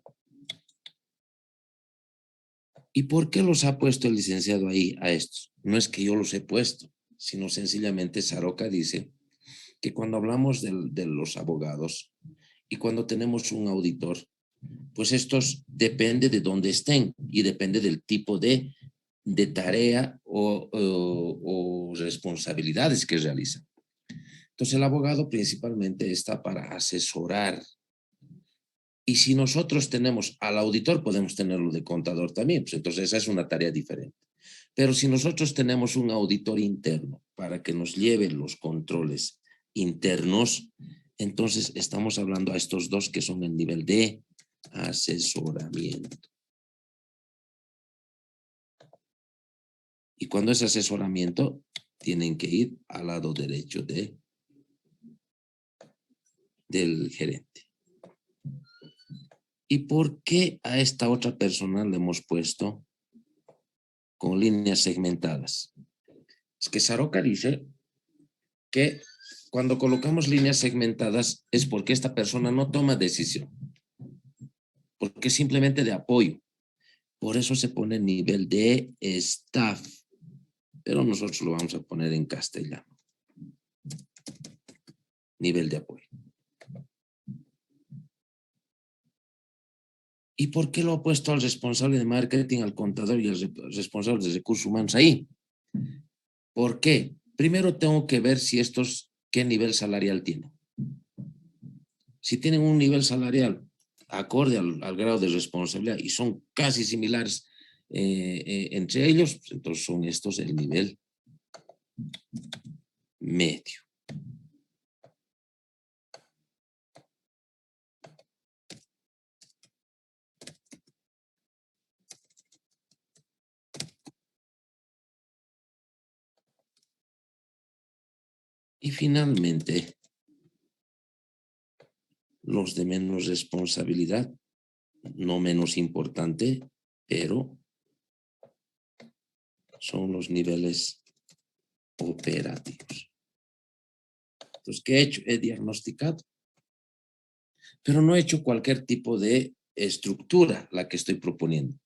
¿Y por qué los ha puesto el licenciado ahí a estos? No es que yo los he puesto, sino sencillamente Saroca dice que cuando hablamos de los abogados y cuando tenemos un auditor, pues estos depende de dónde estén y depende del tipo de tarea o responsabilidades que realizan. Entonces el abogado principalmente está para asesorar. Y si nosotros tenemos al auditor, podemos tenerlo de contador también, pues entonces esa es una tarea diferente. Pero si nosotros tenemos un auditor interno para que nos lleve los controles internos, entonces estamos hablando a estos dos que son el nivel de asesoramiento. Y cuando es asesoramiento, tienen que ir al lado derecho del gerente. ¿Y por qué a esta otra persona le hemos puesto con líneas segmentadas? Es que Saroca dice que cuando colocamos líneas segmentadas es porque esta persona no toma decisión, porque es simplemente de apoyo. Por eso se pone nivel de staff, pero nosotros lo vamos a poner en castellano. Nivel de apoyo. ¿Y por qué lo ha puesto al responsable de marketing, al contador y al responsable de recursos humanos ahí? ¿Por qué? Primero tengo que ver si estos, qué nivel salarial tienen. Si tienen un nivel salarial acorde al grado de responsabilidad y son casi similares entre ellos, pues entonces son estos el nivel medio. Y finalmente, los de menos responsabilidad, no menos importante, pero son los niveles operativos. Entonces, ¿qué he hecho? He diagnosticado, pero no he hecho cualquier tipo de estructura la que estoy proponiendo.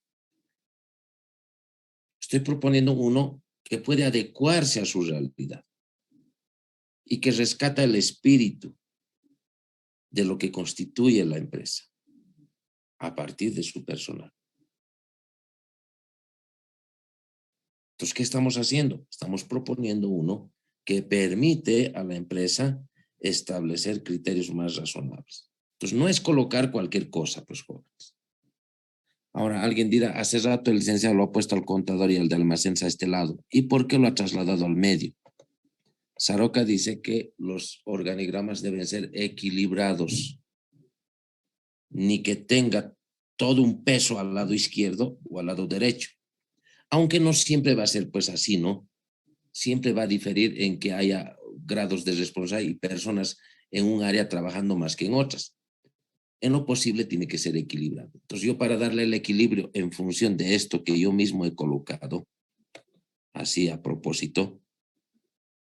Estoy proponiendo uno que puede adecuarse a su realidad. y que rescata el espíritu de lo que constituye la empresa a partir de su personal. Entonces, ¿qué estamos haciendo? Estamos proponiendo uno que permite a la empresa establecer criterios más razonables. Entonces, no es colocar cualquier cosa, pues, jóvenes. Ahora, alguien dirá, hace rato el licenciado lo ha puesto al contador y al de almacenes a este lado. ¿Y por qué lo ha trasladado al medio? Saroca dice que los organigramas deben ser equilibrados, ni que tenga todo un peso al lado izquierdo o al lado derecho. Aunque no siempre va a ser pues así, ¿no? Siempre va a diferir en que haya grados de responsabilidad y personas en un área trabajando más que en otras. En lo posible tiene que ser equilibrado. Entonces yo, para darle el equilibrio en función de esto que yo mismo he colocado, así a propósito,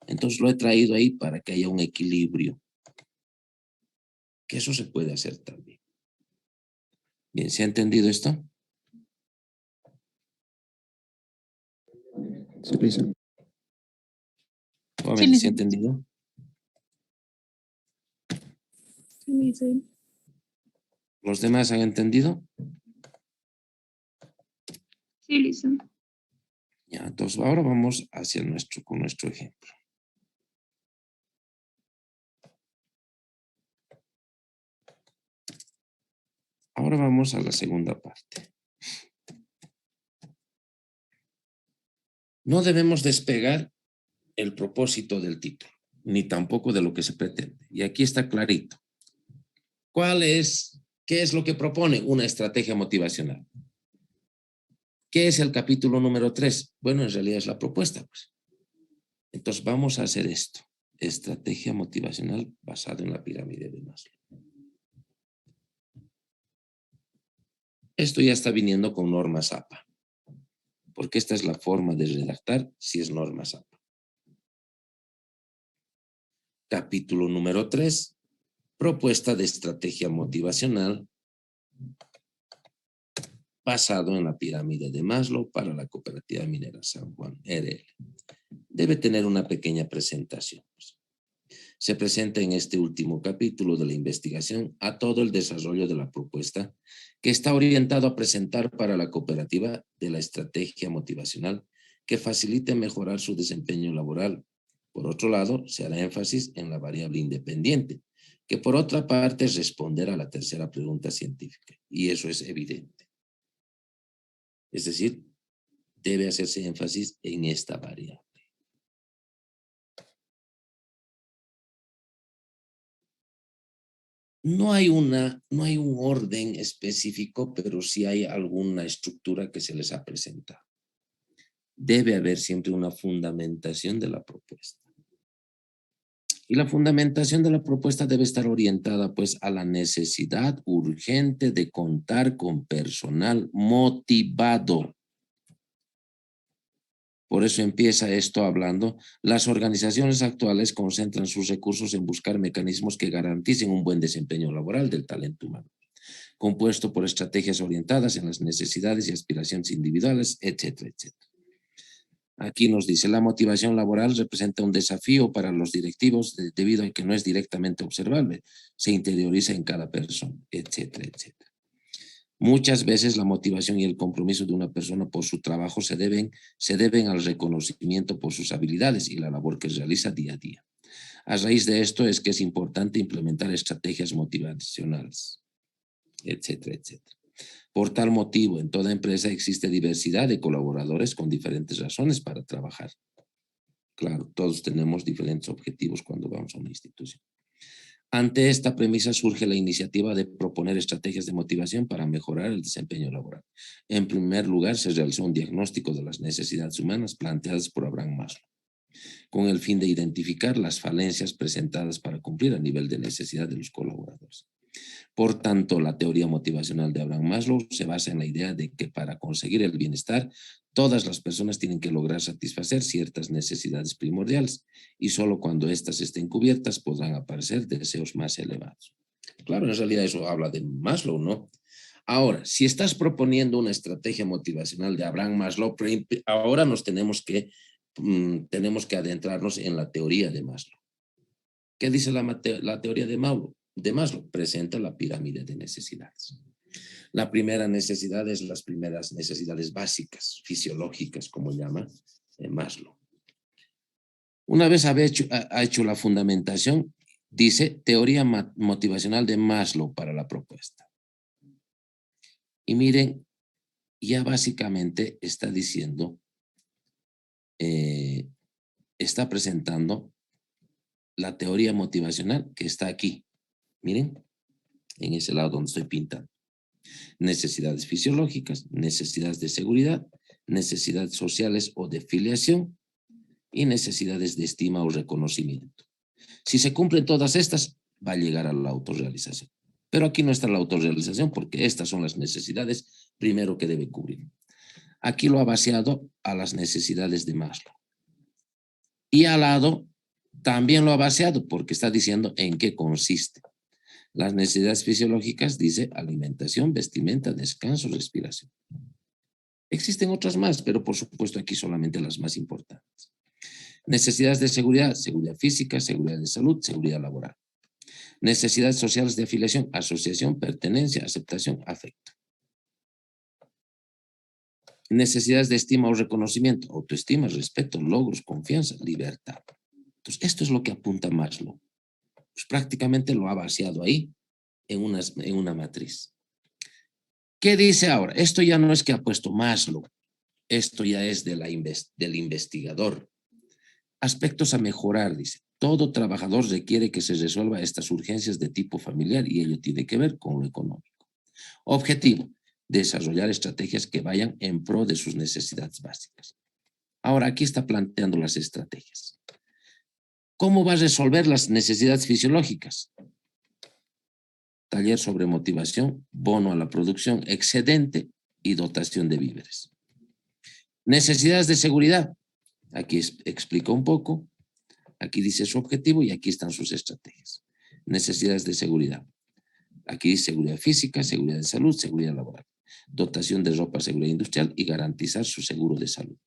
entonces lo he traído ahí para que haya un equilibrio. Que eso se puede hacer también. Bien, ¿se ha entendido esto? Sí, licenciado. Jóvenes, ¿se ha entendido? Sí. ¿Los demás han entendido? Sí, licenciado. Ya, entonces ahora vamos hacia con nuestro ejemplo. Ahora vamos a la segunda parte. No debemos despegar el propósito del título, ni tampoco de lo que se pretende. Y aquí está clarito. ¿Qué es lo que propone? Una estrategia motivacional. ¿Qué es el capítulo número 3? Bueno, en realidad es la propuesta, pues. Entonces vamos a hacer esto. Estrategia motivacional basada en la pirámide de Maslow. Esto ya está viniendo con normas APA, porque esta es la forma de redactar si es normas APA. Capítulo número 3, propuesta de estrategia motivacional basado en la pirámide de Maslow para la Cooperativa Minera San Juan, RL. Debe tener una pequeña presentación. Se presenta en este último capítulo de la investigación a todo el desarrollo de la propuesta que está orientado a presentar para la cooperativa de la estrategia motivacional que facilite mejorar su desempeño laboral. Por otro lado, se hará énfasis en la variable independiente, que por otra parte es responder a la tercera pregunta científica, y eso es evidente. Es decir, debe hacerse énfasis en esta variable. No hay un orden específico, pero sí hay alguna estructura que se les ha presentado. Debe haber siempre una fundamentación de la propuesta. Y la fundamentación de la propuesta debe estar orientada pues a la necesidad urgente de contar con personal motivado. Por eso empieza esto hablando, las organizaciones actuales concentran sus recursos en buscar mecanismos que garanticen un buen desempeño laboral del talento humano, compuesto por estrategias orientadas en las necesidades y aspiraciones individuales, etcétera, etcétera. Aquí nos dice, la motivación laboral representa un desafío para los directivos debido a que no es directamente observable, se interioriza en cada persona, etcétera, etcétera. Muchas veces la motivación y el compromiso de una persona por su trabajo se deben al reconocimiento por sus habilidades y la labor que realiza día a día. A raíz de esto es que es importante implementar estrategias motivacionales, etcétera, etcétera. Por tal motivo, en toda empresa existe diversidad de colaboradores con diferentes razones para trabajar. Claro, todos tenemos diferentes objetivos cuando vamos a una institución. Ante esta premisa surge la iniciativa de proponer estrategias de motivación para mejorar el desempeño laboral. En primer lugar, se realizó un diagnóstico de las necesidades humanas planteadas por Abraham Maslow, con el fin de identificar las falencias presentadas para cumplir a nivel de necesidad de los colaboradores. Por tanto, la teoría motivacional de Abraham Maslow se basa en la idea de que para conseguir el bienestar, todas las personas tienen que lograr satisfacer ciertas necesidades primordiales y solo cuando éstas estén cubiertas podrán aparecer deseos más elevados. Claro, en realidad eso habla de Maslow, ¿no? Ahora, si estás proponiendo una estrategia motivacional de Abraham Maslow, ahora nos tenemos que adentrarnos en la teoría de Maslow. ¿Qué dice la teoría de Maslow? Presenta la pirámide de necesidades. La primera necesidad es las primeras necesidades básicas, fisiológicas, como llama Maslow. Una vez ha hecho la fundamentación, dice teoría motivacional de Maslow para la propuesta. Y miren, ya básicamente está diciendo, está presentando la teoría motivacional que está aquí. Miren, en ese lado donde estoy pintando. Necesidades fisiológicas, necesidades de seguridad, necesidades sociales o de filiación y necesidades de estima o reconocimiento. Si se cumplen todas estas, va a llegar a la autorrealización. Pero aquí no está la autorrealización porque estas son las necesidades primero que debe cubrir. Aquí lo ha vaciado a las necesidades de Maslow. Y al lado también lo ha vaciado porque está diciendo en qué consiste. Las necesidades fisiológicas dice alimentación, vestimenta, descanso, respiración. Existen otras más, pero por supuesto aquí solamente las más importantes. Necesidades de seguridad, seguridad física, seguridad de salud, seguridad laboral. Necesidades sociales de afiliación, asociación, pertenencia, aceptación, afecto. Necesidades de estima o reconocimiento, autoestima, respeto, logros, confianza, libertad. Entonces, esto es lo que apunta Maslow. Pues prácticamente lo ha vaciado ahí en una matriz. ¿Qué dice ahora? Esto ya no es que ha puesto Maslow, esto ya es del investigador. Aspectos a mejorar, dice. Todo trabajador requiere que se resuelva estas urgencias de tipo familiar y ello tiene que ver con lo económico. Objetivo, desarrollar estrategias que vayan en pro de sus necesidades básicas. Ahora, aquí está planteando las estrategias. ¿Cómo va a resolver las necesidades fisiológicas? Taller sobre motivación, bono a la producción, excedente y dotación de víveres. Necesidades de seguridad. Aquí explica un poco. Aquí dice su objetivo y aquí están sus estrategias. Necesidades de seguridad. Aquí dice seguridad física, seguridad de salud, seguridad laboral. Dotación de ropa, seguridad industrial y garantizar su seguro de salud.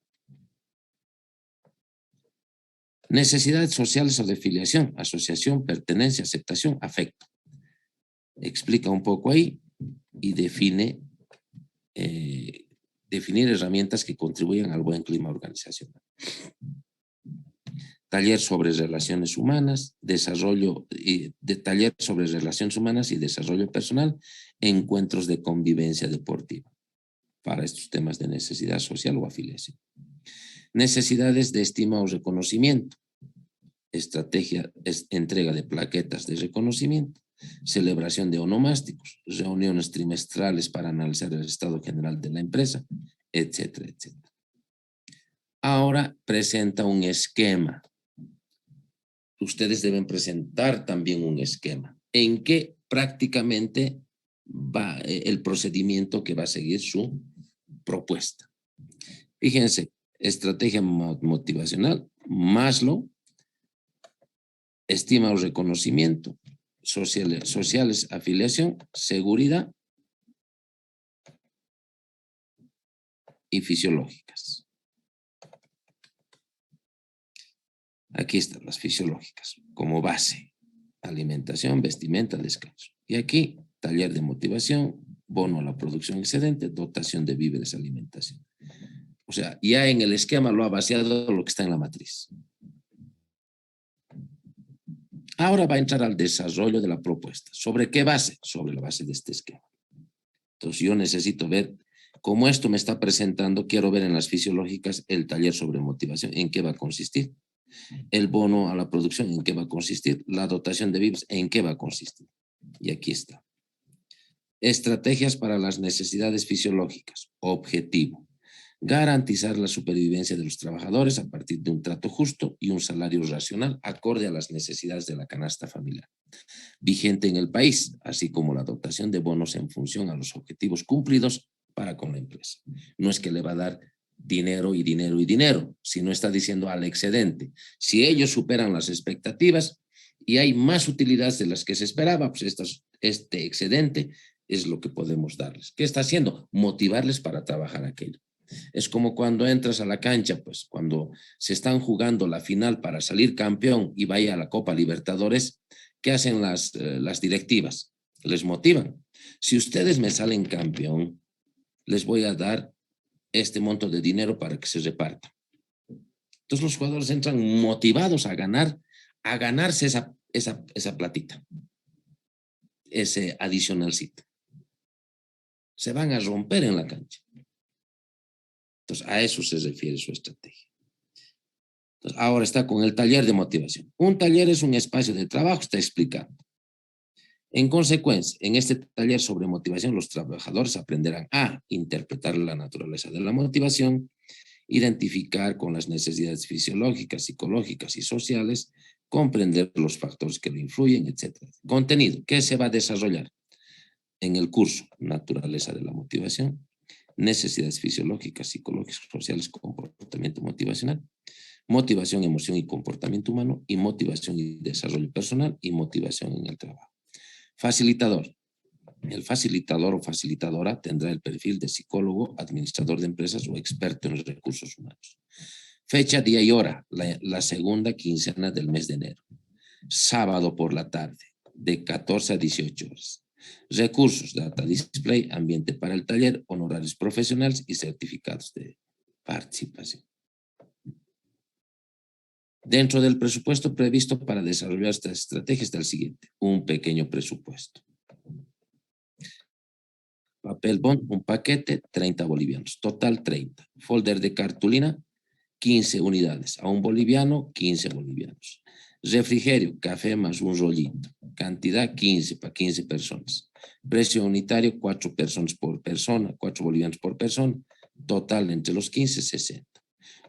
Necesidades sociales o de filiación, asociación, pertenencia, aceptación, afecto. Explica un poco ahí y define definir herramientas que contribuyan al buen clima organizacional. Taller sobre relaciones humanas, taller sobre relaciones humanas y desarrollo personal, encuentros de convivencia deportiva para estos temas de necesidad social o afiliación. Necesidades de estima o reconocimiento, estrategia, entrega de plaquetas de reconocimiento, celebración de onomásticos, reuniones trimestrales para analizar el estado general de la empresa, etcétera, etcétera. Ahora presenta un esquema. Ustedes deben presentar también un esquema en que prácticamente va el procedimiento que va a seguir su propuesta. Fíjense, estrategia motivacional, Maslow, estima o reconocimiento, sociales, afiliación, seguridad y fisiológicas. Aquí están las fisiológicas, como base, alimentación, vestimenta, descanso. Y aquí, taller de motivación, bono a la producción excedente, dotación de víveres, alimentación. O sea, ya en el esquema lo ha vaciado lo que está en la matriz. Ahora va a entrar al desarrollo de la propuesta. ¿Sobre qué base? Sobre la base de este esquema. Entonces yo necesito ver, como esto me está presentando, quiero ver en las fisiológicas el taller sobre motivación, en qué va a consistir. El bono a la producción, ¿en qué va a consistir? La dotación de víveres, ¿en qué va a consistir? Y aquí está. Estrategias para las necesidades fisiológicas. Objetivo. Garantizar la supervivencia de los trabajadores a partir de un trato justo y un salario racional acorde a las necesidades de la canasta familiar. Vigente en el país, así como la dotación de bonos en función a los objetivos cumplidos para con la empresa. No es que le va a dar dinero y dinero y dinero, sino está diciendo al excedente. Si ellos superan las expectativas y hay más utilidades de las que se esperaba, pues este excedente es lo que podemos darles. ¿Qué está haciendo? Motivarles para trabajar aquello. Es como cuando entras a la cancha, pues cuando se están jugando la final para salir campeón y vaya a la Copa Libertadores, ¿qué hacen las directivas? Les motivan. Si ustedes me salen campeón, les voy a dar este monto de dinero para que se reparta. Entonces los jugadores entran motivados a ganar, a ganarse esa platita, ese adicionalcito. Se van a romper en la cancha. Entonces a eso se refiere su estrategia. Entonces, ahora está con el taller de motivación. Un taller es un espacio de trabajo, está explicando. En consecuencia, en este taller sobre motivación, los trabajadores aprenderán a interpretar la naturaleza de la motivación, identificar con las necesidades fisiológicas, psicológicas y sociales, comprender los factores que lo influyen, etc. Contenido, ¿qué se va a desarrollar? En el curso, naturaleza de la motivación, necesidades fisiológicas, psicológicas, sociales, comportamiento motivacional, motivación, emoción y comportamiento humano, y motivación y desarrollo personal, y motivación en el trabajo. Facilitador. El facilitador o facilitadora tendrá el perfil de psicólogo, administrador de empresas o experto en recursos humanos. Fecha, día y hora, la segunda quincena del mes de enero. Sábado por la tarde, de 14 a 18 horas. Recursos, data display, ambiente para el taller, honorarios profesionales y certificados de participación. Dentro del presupuesto previsto para desarrollar esta estrategia está el siguiente: un pequeño presupuesto. Papel bond, un paquete, 30 bolivianos. Total, 30. Folder de cartulina, 15 unidades. A un boliviano, 15 bolivianos. Refrigerio, café más un rollito. Cantidad, 15 para 15 personas. Precio unitario, 4 personas por persona, 4 bolivianos por persona. Total, entre los 15, 60.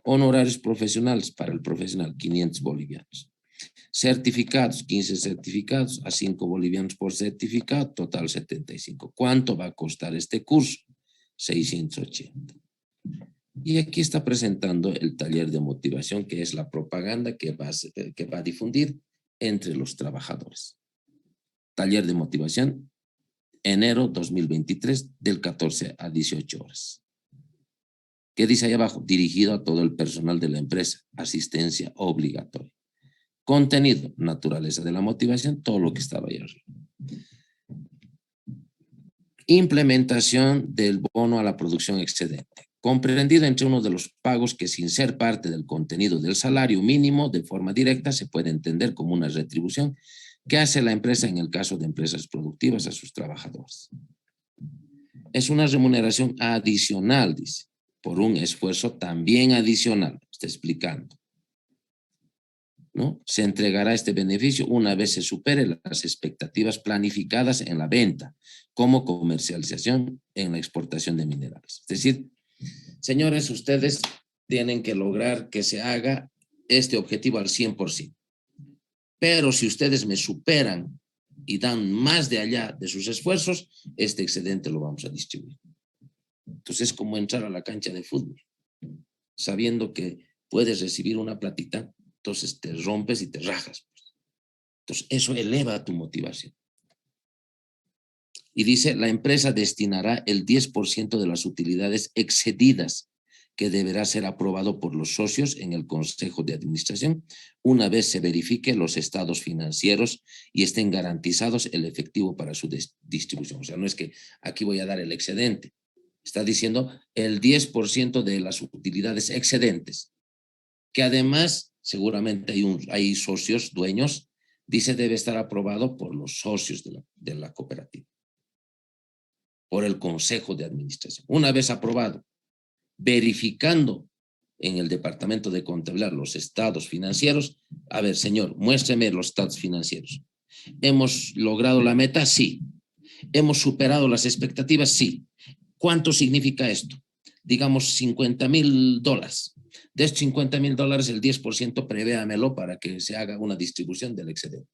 Honorarios profesionales para el profesional, 500 bolivianos. Certificados, 15 certificados a 5 bolivianos por certificado, total 75. ¿Cuánto va a costar este curso? 680. Y aquí está presentando el taller de motivación, que es la propaganda que va a difundir entre los trabajadores. Taller de motivación, enero 2023, del 14 a 18 horas. ¿Qué dice ahí abajo? Dirigido a todo el personal de la empresa, asistencia obligatoria. Contenido, naturaleza de la motivación, todo lo que estaba ahí arriba. Implementación del bono a la producción excedente, comprendido entre uno de los pagos que, sin ser parte del contenido del salario mínimo de forma directa, se puede entender como una retribución que hace la empresa en el caso de empresas productivas a sus trabajadores. Es una remuneración adicional, dice, por un esfuerzo también adicional, está explicando, ¿no? Se entregará este beneficio una vez se supere las expectativas planificadas en la venta, como comercialización en la exportación de minerales. Es decir, señores, ustedes tienen que lograr que se haga este objetivo al 100%. Pero si ustedes me superan y dan más de allá de sus esfuerzos, este excedente lo vamos a distribuir. Entonces es como entrar a la cancha de fútbol, sabiendo que puedes recibir una platita, entonces te rompes y te rajas. Entonces eso eleva tu motivación. Y dice, la empresa destinará el 10% de las utilidades excedidas, que deberá ser aprobado por los socios en el Consejo de Administración una vez se verifique los estados financieros y estén garantizados el efectivo para su distribución. O sea, no es que aquí voy a dar el excedente. Está diciendo el 10% de las utilidades excedentes, que además seguramente hay socios, dueños, dice debe estar aprobado por los socios de la cooperativa, por el Consejo de Administración. Una vez aprobado, verificando en el departamento de contabilidad los estados financieros, a ver, señor, muéstreme los estados financieros. ¿Hemos logrado la meta? Sí. ¿Hemos superado las expectativas? Sí. ¿Cuánto significa esto? Digamos $50,000. De estos $50,000, el 10% prevéamelo para que se haga una distribución del excedente.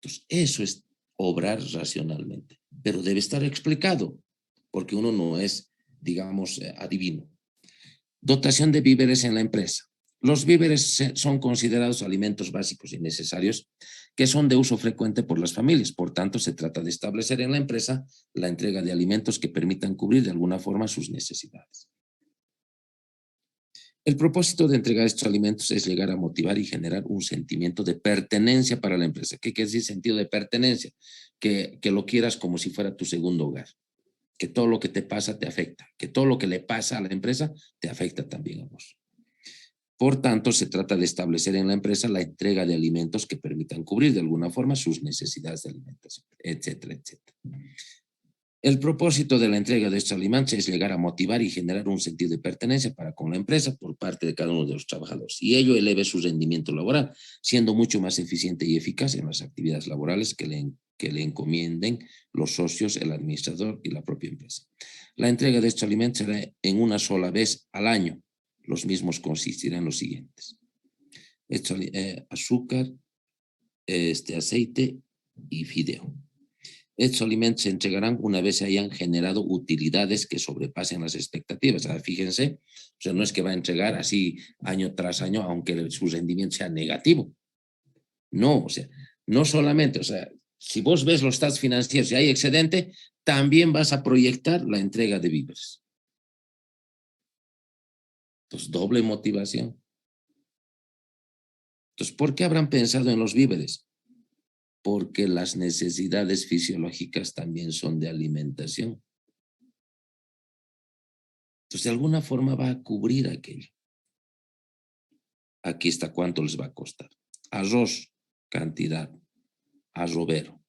Entonces, eso es obrar racionalmente, pero debe estar explicado, porque uno no es, digamos, adivino. Dotación de víveres en la empresa. Los víveres son considerados alimentos básicos y necesarios que son de uso frecuente por las familias. Por tanto, se trata de establecer en la empresa la entrega de alimentos que permitan cubrir de alguna forma sus necesidades. El propósito de entregar estos alimentos es llegar a motivar y generar un sentimiento de pertenencia para la empresa. ¿Qué quiere decir sentido de pertenencia? Que lo quieras como si fuera tu segundo hogar. Que todo lo que te pasa te afecta. Que todo lo que le pasa a la empresa te afecta también a vos. Por tanto, se trata de establecer en la empresa la entrega de alimentos que permitan cubrir de alguna forma sus necesidades de alimentación, etcétera, etcétera. El propósito de la entrega de estos alimentos es llegar a motivar y generar un sentido de pertenencia para con la empresa por parte de cada uno de los trabajadores, y ello eleve su rendimiento laboral, siendo mucho más eficiente y eficaz en las actividades laborales que le encomienden los socios, el administrador y la propia empresa. La entrega de estos alimentos será en una sola vez al año. Los mismos consistirán en los siguientes: azúcar, aceite y fideo. Estos alimentos se entregarán una vez se hayan generado utilidades que sobrepasen las expectativas. O sea, fíjense, o sea, no es que va a entregar así año tras año, aunque su rendimiento sea negativo. No, o sea, no solamente, o sea, si vos ves los estados financieros y hay excedente, también vas a proyectar la entrega de víveres. Entonces, doble motivación. Entonces, ¿por qué habrán pensado en los víveres? Porque las necesidades fisiológicas también son de alimentación. Entonces, de alguna forma va a cubrir aquello. Aquí está cuánto les va a costar. Arroz, cantidad, arrobero.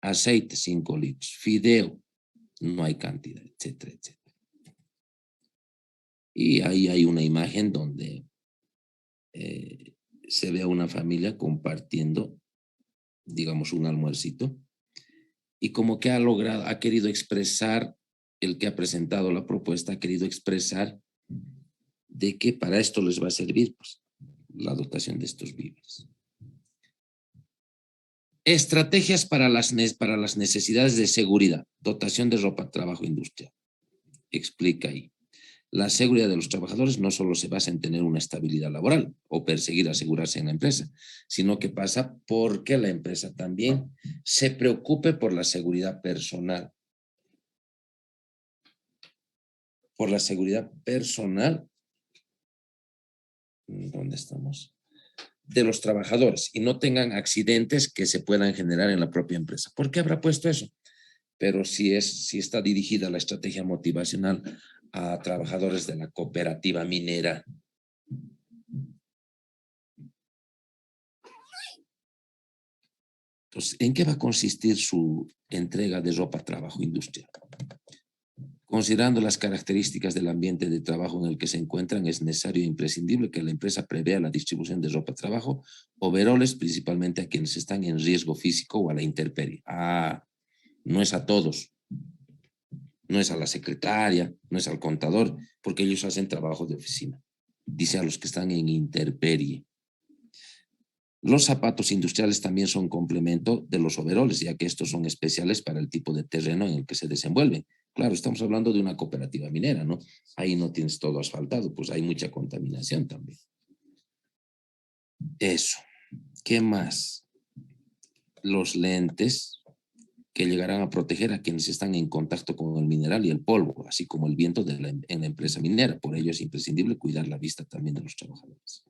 Aceite, 5 litros. Fideo, no hay cantidad, etcétera, etcétera. Y ahí hay una imagen donde se ve a una familia compartiendo, digamos, un almuercito, y como que ha querido expresar, el que ha presentado la propuesta ha querido expresar de que para esto les va a servir pues, la dotación de estos víveres. Estrategias para las necesidades de seguridad, dotación de ropa, trabajo industrial. Explica ahí. La seguridad de los trabajadores no solo se basa en tener una estabilidad laboral o perseguir asegurarse en la empresa, sino que pasa porque la empresa también se preocupe por la seguridad personal. Por la seguridad personal, ¿dónde estamos? De los trabajadores y no tengan accidentes que se puedan generar en la propia empresa. ¿Por qué habrá puesto eso? Pero si está dirigida la estrategia motivacional a trabajadores de la cooperativa minera. Entonces, ¿en qué va a consistir su entrega de ropa, trabajo industrial? Considerando las características del ambiente de trabajo en el que se encuentran, es necesario e imprescindible que la empresa prevea la distribución de ropa, trabajo, overoles, principalmente a quienes están en riesgo físico o a la intemperie. No es a todos. No es a la secretaria, no es al contador, porque ellos hacen trabajo de oficina. Dice a los que están en intemperie. Los zapatos industriales también son complemento de los overoles, ya que estos son especiales para el tipo de terreno en el que se desenvuelven. Claro, estamos hablando de una cooperativa minera, ¿no? Ahí no tienes todo asfaltado, pues hay mucha contaminación también. Eso. ¿Qué más? Los lentes que llegarán a proteger a quienes están en contacto con el mineral y el polvo, así como el viento en la empresa minera. Por ello es imprescindible cuidar la vista también de los trabajadores.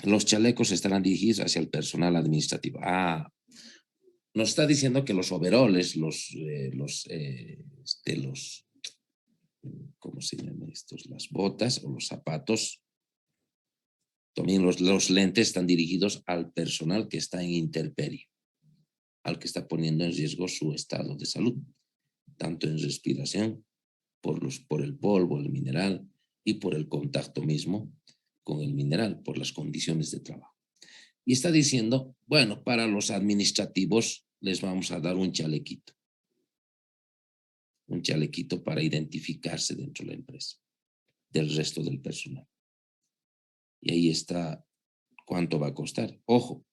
Los chalecos estarán dirigidos hacia el personal administrativo. Nos está diciendo que los overoles, ¿cómo se llaman estos? Las botas o los zapatos, también los lentes están dirigidos al personal que está en intemperie, al que está poniendo en riesgo su estado de salud, tanto en respiración, por el polvo, el mineral y por el contacto mismo con el mineral, por las condiciones de trabajo. Y está diciendo, bueno, para los administrativos les vamos a dar un chalequito para identificarse dentro de la empresa, del resto del personal. Y ahí está cuánto va a costar. Ojo,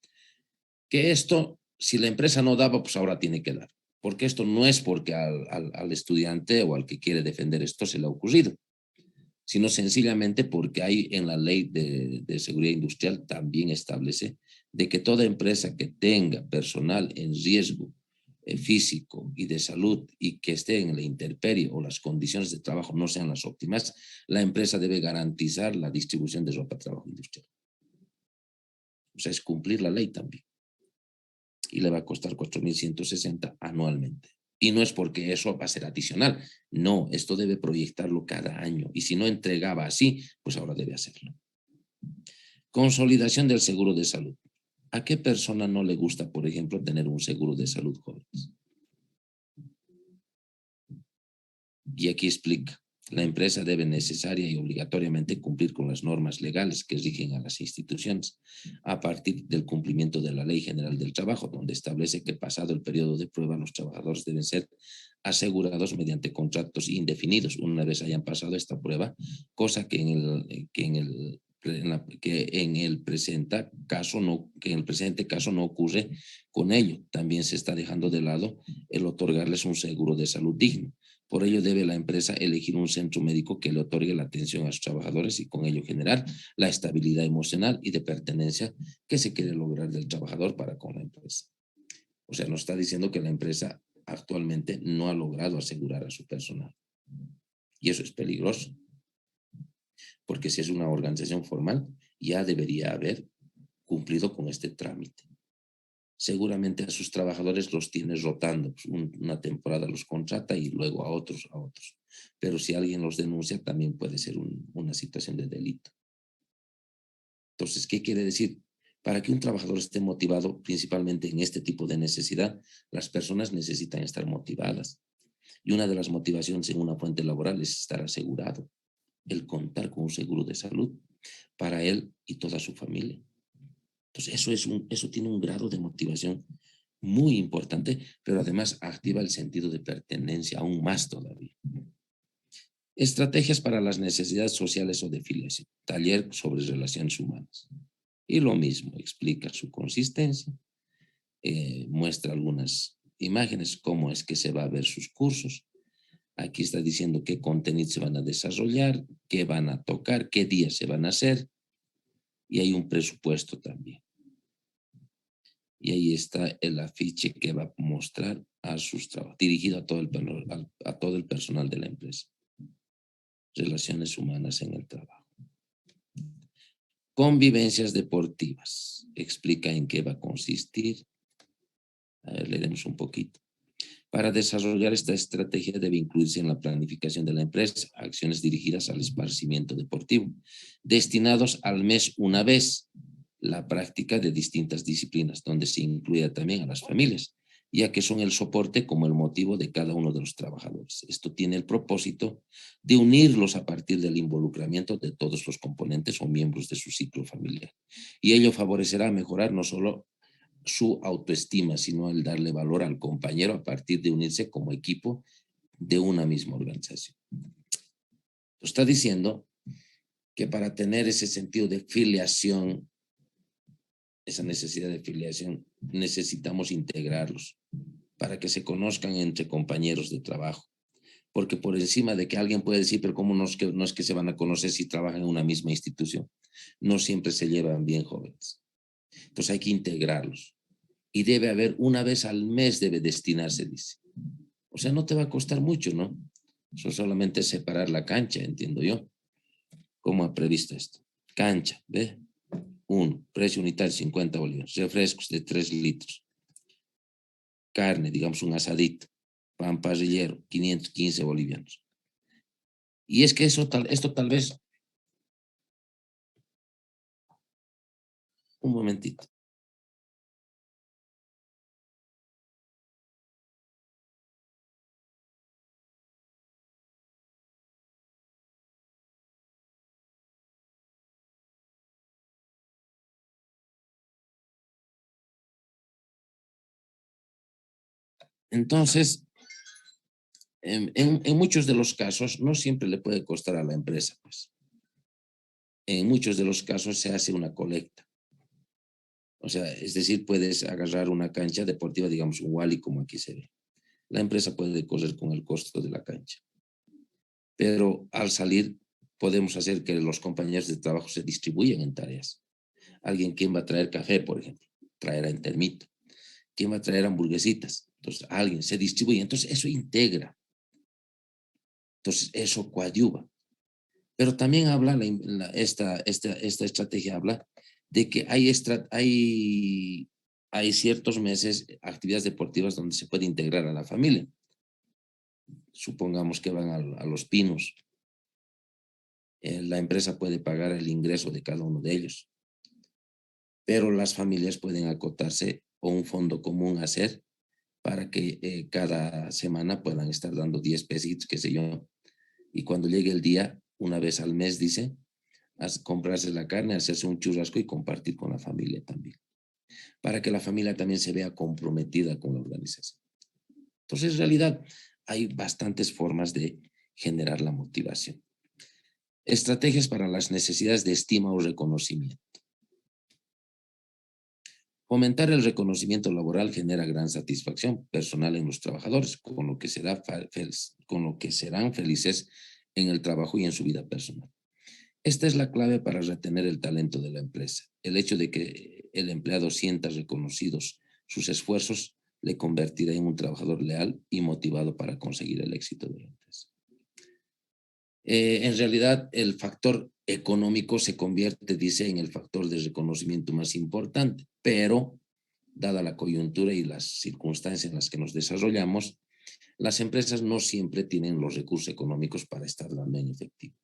que esto, si la empresa no daba, pues ahora tiene que dar. Porque esto no es porque al estudiante o al que quiere defender esto se le ha ocurrido, sino sencillamente porque hay en la ley de seguridad industrial también establece de que toda empresa que tenga personal en riesgo físico y de salud y que esté en la intemperie o las condiciones de trabajo no sean las óptimas, la empresa debe garantizar la distribución de ropa de trabajo industrial. O sea, es cumplir la ley también. Y le va a costar 4.160 anualmente. Y no es porque eso va a ser adicional. No, esto debe proyectarlo cada año. Y si no entregaba así, pues ahora debe hacerlo. Consolidación del seguro de salud. ¿A qué persona no le gusta, por ejemplo, tener un seguro de salud, jóvenes? Y aquí explica. La empresa debe necesaria y obligatoriamente cumplir con las normas legales que rigen a las instituciones a partir del cumplimiento de la Ley General del Trabajo, donde establece que pasado el periodo de prueba los trabajadores deben ser asegurados mediante contratos indefinidos una vez hayan pasado esta prueba, cosa que en el presente caso no ocurre con ello. También se está dejando de lado el otorgarles un seguro de salud digno. Por ello debe la empresa elegir un centro médico que le otorgue la atención a sus trabajadores y con ello generar la estabilidad emocional y de pertenencia que se quiere lograr del trabajador para con la empresa. O sea, nos está diciendo que la empresa actualmente no ha logrado asegurar a su personal. Y eso es peligroso. Porque si es una organización formal, ya debería haber cumplido con este trámite. Seguramente a sus trabajadores los tiene rotando, pues una temporada los contrata y luego a otros. Pero si alguien los denuncia, también puede ser una situación de delito. Entonces, ¿qué quiere decir? Para que un trabajador esté motivado, principalmente en este tipo de necesidad, las personas necesitan estar motivadas. Y una de las motivaciones en una fuente laboral es estar asegurado, el contar con un seguro de salud para él y toda su familia. Entonces, eso tiene un grado de motivación muy importante, pero además activa el sentido de pertenencia aún más todavía. Estrategias para las necesidades sociales o de filiación. Taller sobre relaciones humanas. Y lo mismo, explica su consistencia, muestra algunas imágenes, cómo es que se va a ver sus cursos. Aquí está diciendo qué contenidos se van a desarrollar, qué van a tocar, qué días se van a hacer. Y hay un presupuesto también. Y ahí está el afiche que va a mostrar a sus trabajos, dirigido a todo el personal de la empresa. Relaciones humanas en el trabajo. Convivencias deportivas. Explica en qué va a consistir. A ver, leeremos un poquito. Para desarrollar esta estrategia debe incluirse en la planificación de la empresa acciones dirigidas al esparcimiento deportivo, destinados al mes una vez, la práctica de distintas disciplinas, donde se incluya también a las familias, ya que son el soporte como el motivo de cada uno de los trabajadores. Esto tiene el propósito de unirlos a partir del involucramiento de todos los componentes o miembros de su ciclo familiar. Y ello favorecerá mejorar no solo su autoestima, sino el darle valor al compañero a partir de unirse como equipo de una misma organización. Está diciendo que para tener ese sentido de filiación, esa necesidad de filiación, necesitamos integrarlos para que se conozcan entre compañeros de trabajo. Porque por encima de que alguien puede decir, pero ¿cómo no es que se van a conocer si trabajan en una misma institución? No siempre se llevan bien, jóvenes. Entonces hay que integrarlos. Y debe haber una vez al mes, debe destinarse, dice. O sea, no te va a costar mucho, ¿no? Eso solamente es separar la cancha, entiendo yo. ¿Cómo ha previsto esto? Cancha, ¿ve? 1, precio unitario 50 bolivianos, refrescos de 3 litros, carne, digamos un asadito, pan parrillero, 515 bolivianos. Y es que esto tal vez, un momentito. Entonces, en muchos de los casos, no siempre le puede costar a la empresa, pues. En muchos de los casos se hace una colecta. O sea, es decir, puedes agarrar una cancha deportiva, digamos un Wally como aquí se ve. La empresa puede correr con el costo de la cancha. Pero al salir podemos hacer que los compañeros de trabajo se distribuyan en tareas. Alguien, ¿quién va a traer café, por ejemplo? Traerá en termito. ¿Quién va a traer hamburguesitas? Entonces, alguien se distribuye. Entonces, eso integra. Entonces, eso coadyuva. Pero también habla, esta estrategia habla de que hay ciertos meses, actividades deportivas donde se puede integrar a la familia. Supongamos que van a Los Pinos. La empresa puede pagar el ingreso de cada uno de ellos. Pero las familias pueden acotarse o un fondo común hacer para que cada semana puedan estar dando 10 pesitos, qué sé yo. Y cuando llegue el día, una vez al mes, dice, comprarse la carne, hacerse un churrasco y compartir con la familia también. Para que la familia también se vea comprometida con la organización. Entonces, en realidad, hay bastantes formas de generar la motivación. Estrategias para las necesidades de estima o reconocimiento. Fomentar el reconocimiento laboral genera gran satisfacción personal en los trabajadores, con lo que serán felices en el trabajo y en su vida personal. Esta es la clave para retener el talento de la empresa. El hecho de que el empleado sienta reconocidos sus esfuerzos le convertirá en un trabajador leal y motivado para conseguir el éxito de la empresa. En realidad, el factor económico se convierte, dice, en el factor de reconocimiento más importante, pero dada la coyuntura y las circunstancias en las que nos desarrollamos, las empresas no siempre tienen los recursos económicos para estar dando en efectivo.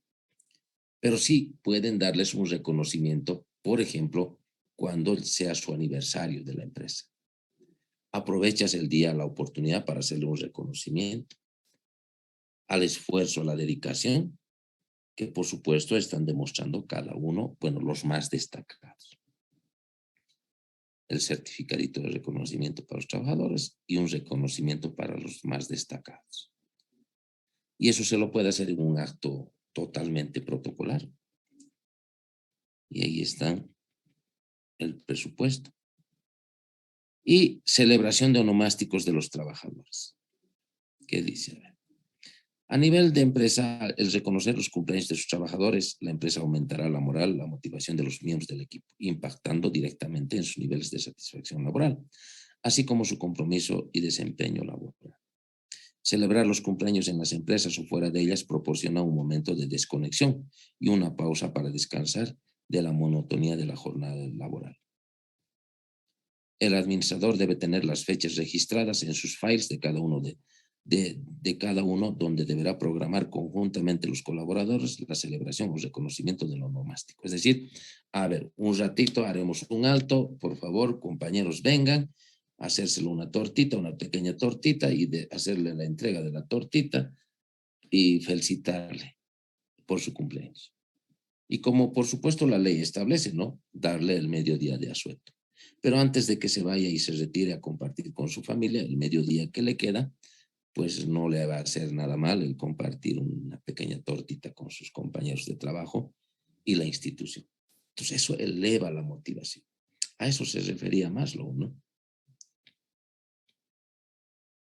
Pero sí pueden darles un reconocimiento, por ejemplo, cuando sea su aniversario de la empresa. Aprovechas el día, la oportunidad para hacerle un reconocimiento al esfuerzo, a la dedicación, que por supuesto están demostrando cada uno, bueno, los más destacados. El certificadito de reconocimiento para los trabajadores y un reconocimiento para los más destacados. Y eso se lo puede hacer en un acto totalmente protocolar. Y ahí está el presupuesto. Y celebración de onomásticos de los trabajadores. ¿Qué dice? A nivel de empresa, el reconocer los cumpleaños de sus trabajadores, la empresa aumentará la moral, la motivación de los miembros del equipo, impactando directamente en sus niveles de satisfacción laboral, así como su compromiso y desempeño laboral. Celebrar los cumpleaños en las empresas o fuera de ellas proporciona un momento de desconexión y una pausa para descansar de la monotonía de la jornada laboral. El administrador debe tener las fechas registradas en sus files de cada uno donde deberá programar conjuntamente los colaboradores la celebración o reconocimiento de lo onomástico. Es decir, a ver, un ratito haremos un alto, por favor, compañeros vengan, a hacérselo una tortita, una pequeña tortita y hacerle la entrega de la tortita y felicitarle por su cumpleaños. Y como por supuesto la ley establece, ¿no? Darle el mediodía de asueto. Pero antes de que se vaya y se retire a compartir con su familia, el mediodía que le queda, pues no le va a hacer nada mal el compartir una pequeña tortita con sus compañeros de trabajo y la institución. Entonces eso eleva la motivación. A eso se refería Maslow, ¿no?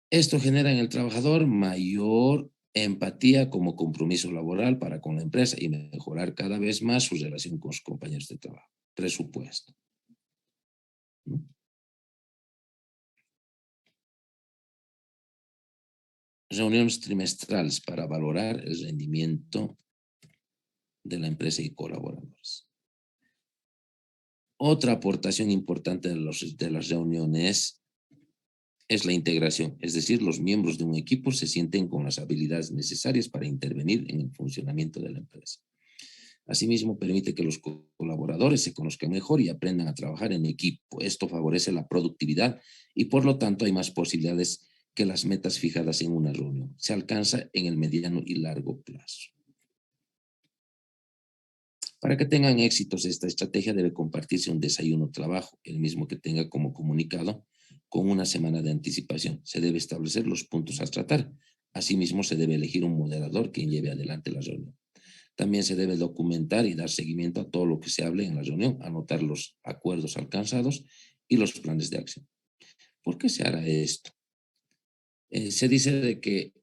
Esto genera en el trabajador mayor empatía como compromiso laboral para con la empresa y mejorar cada vez más su relación con sus compañeros de trabajo. Presupuesto, ¿no? Reuniones trimestrales para valorar el rendimiento de la empresa y colaboradores. Otra aportación importante de las reuniones es la integración, es decir, los miembros de un equipo se sienten con las habilidades necesarias para intervenir en el funcionamiento de la empresa. Asimismo, permite que los colaboradores se conozcan mejor y aprendan a trabajar en equipo. Esto favorece la productividad y por lo tanto hay más posibilidades que las metas fijadas en una reunión se alcanza en el mediano y largo plazo. Para que tengan éxitos esta estrategia debe compartirse un desayuno trabajo, el mismo que tenga como comunicado con una semana de anticipación. Se debe establecer los puntos a tratar. Asimismo, se debe elegir un moderador quien lleve adelante la reunión. También se debe documentar y dar seguimiento a todo lo que se hable en la reunión, anotar los acuerdos alcanzados y los planes de acción. ¿Por qué se hará esto? Se dice de que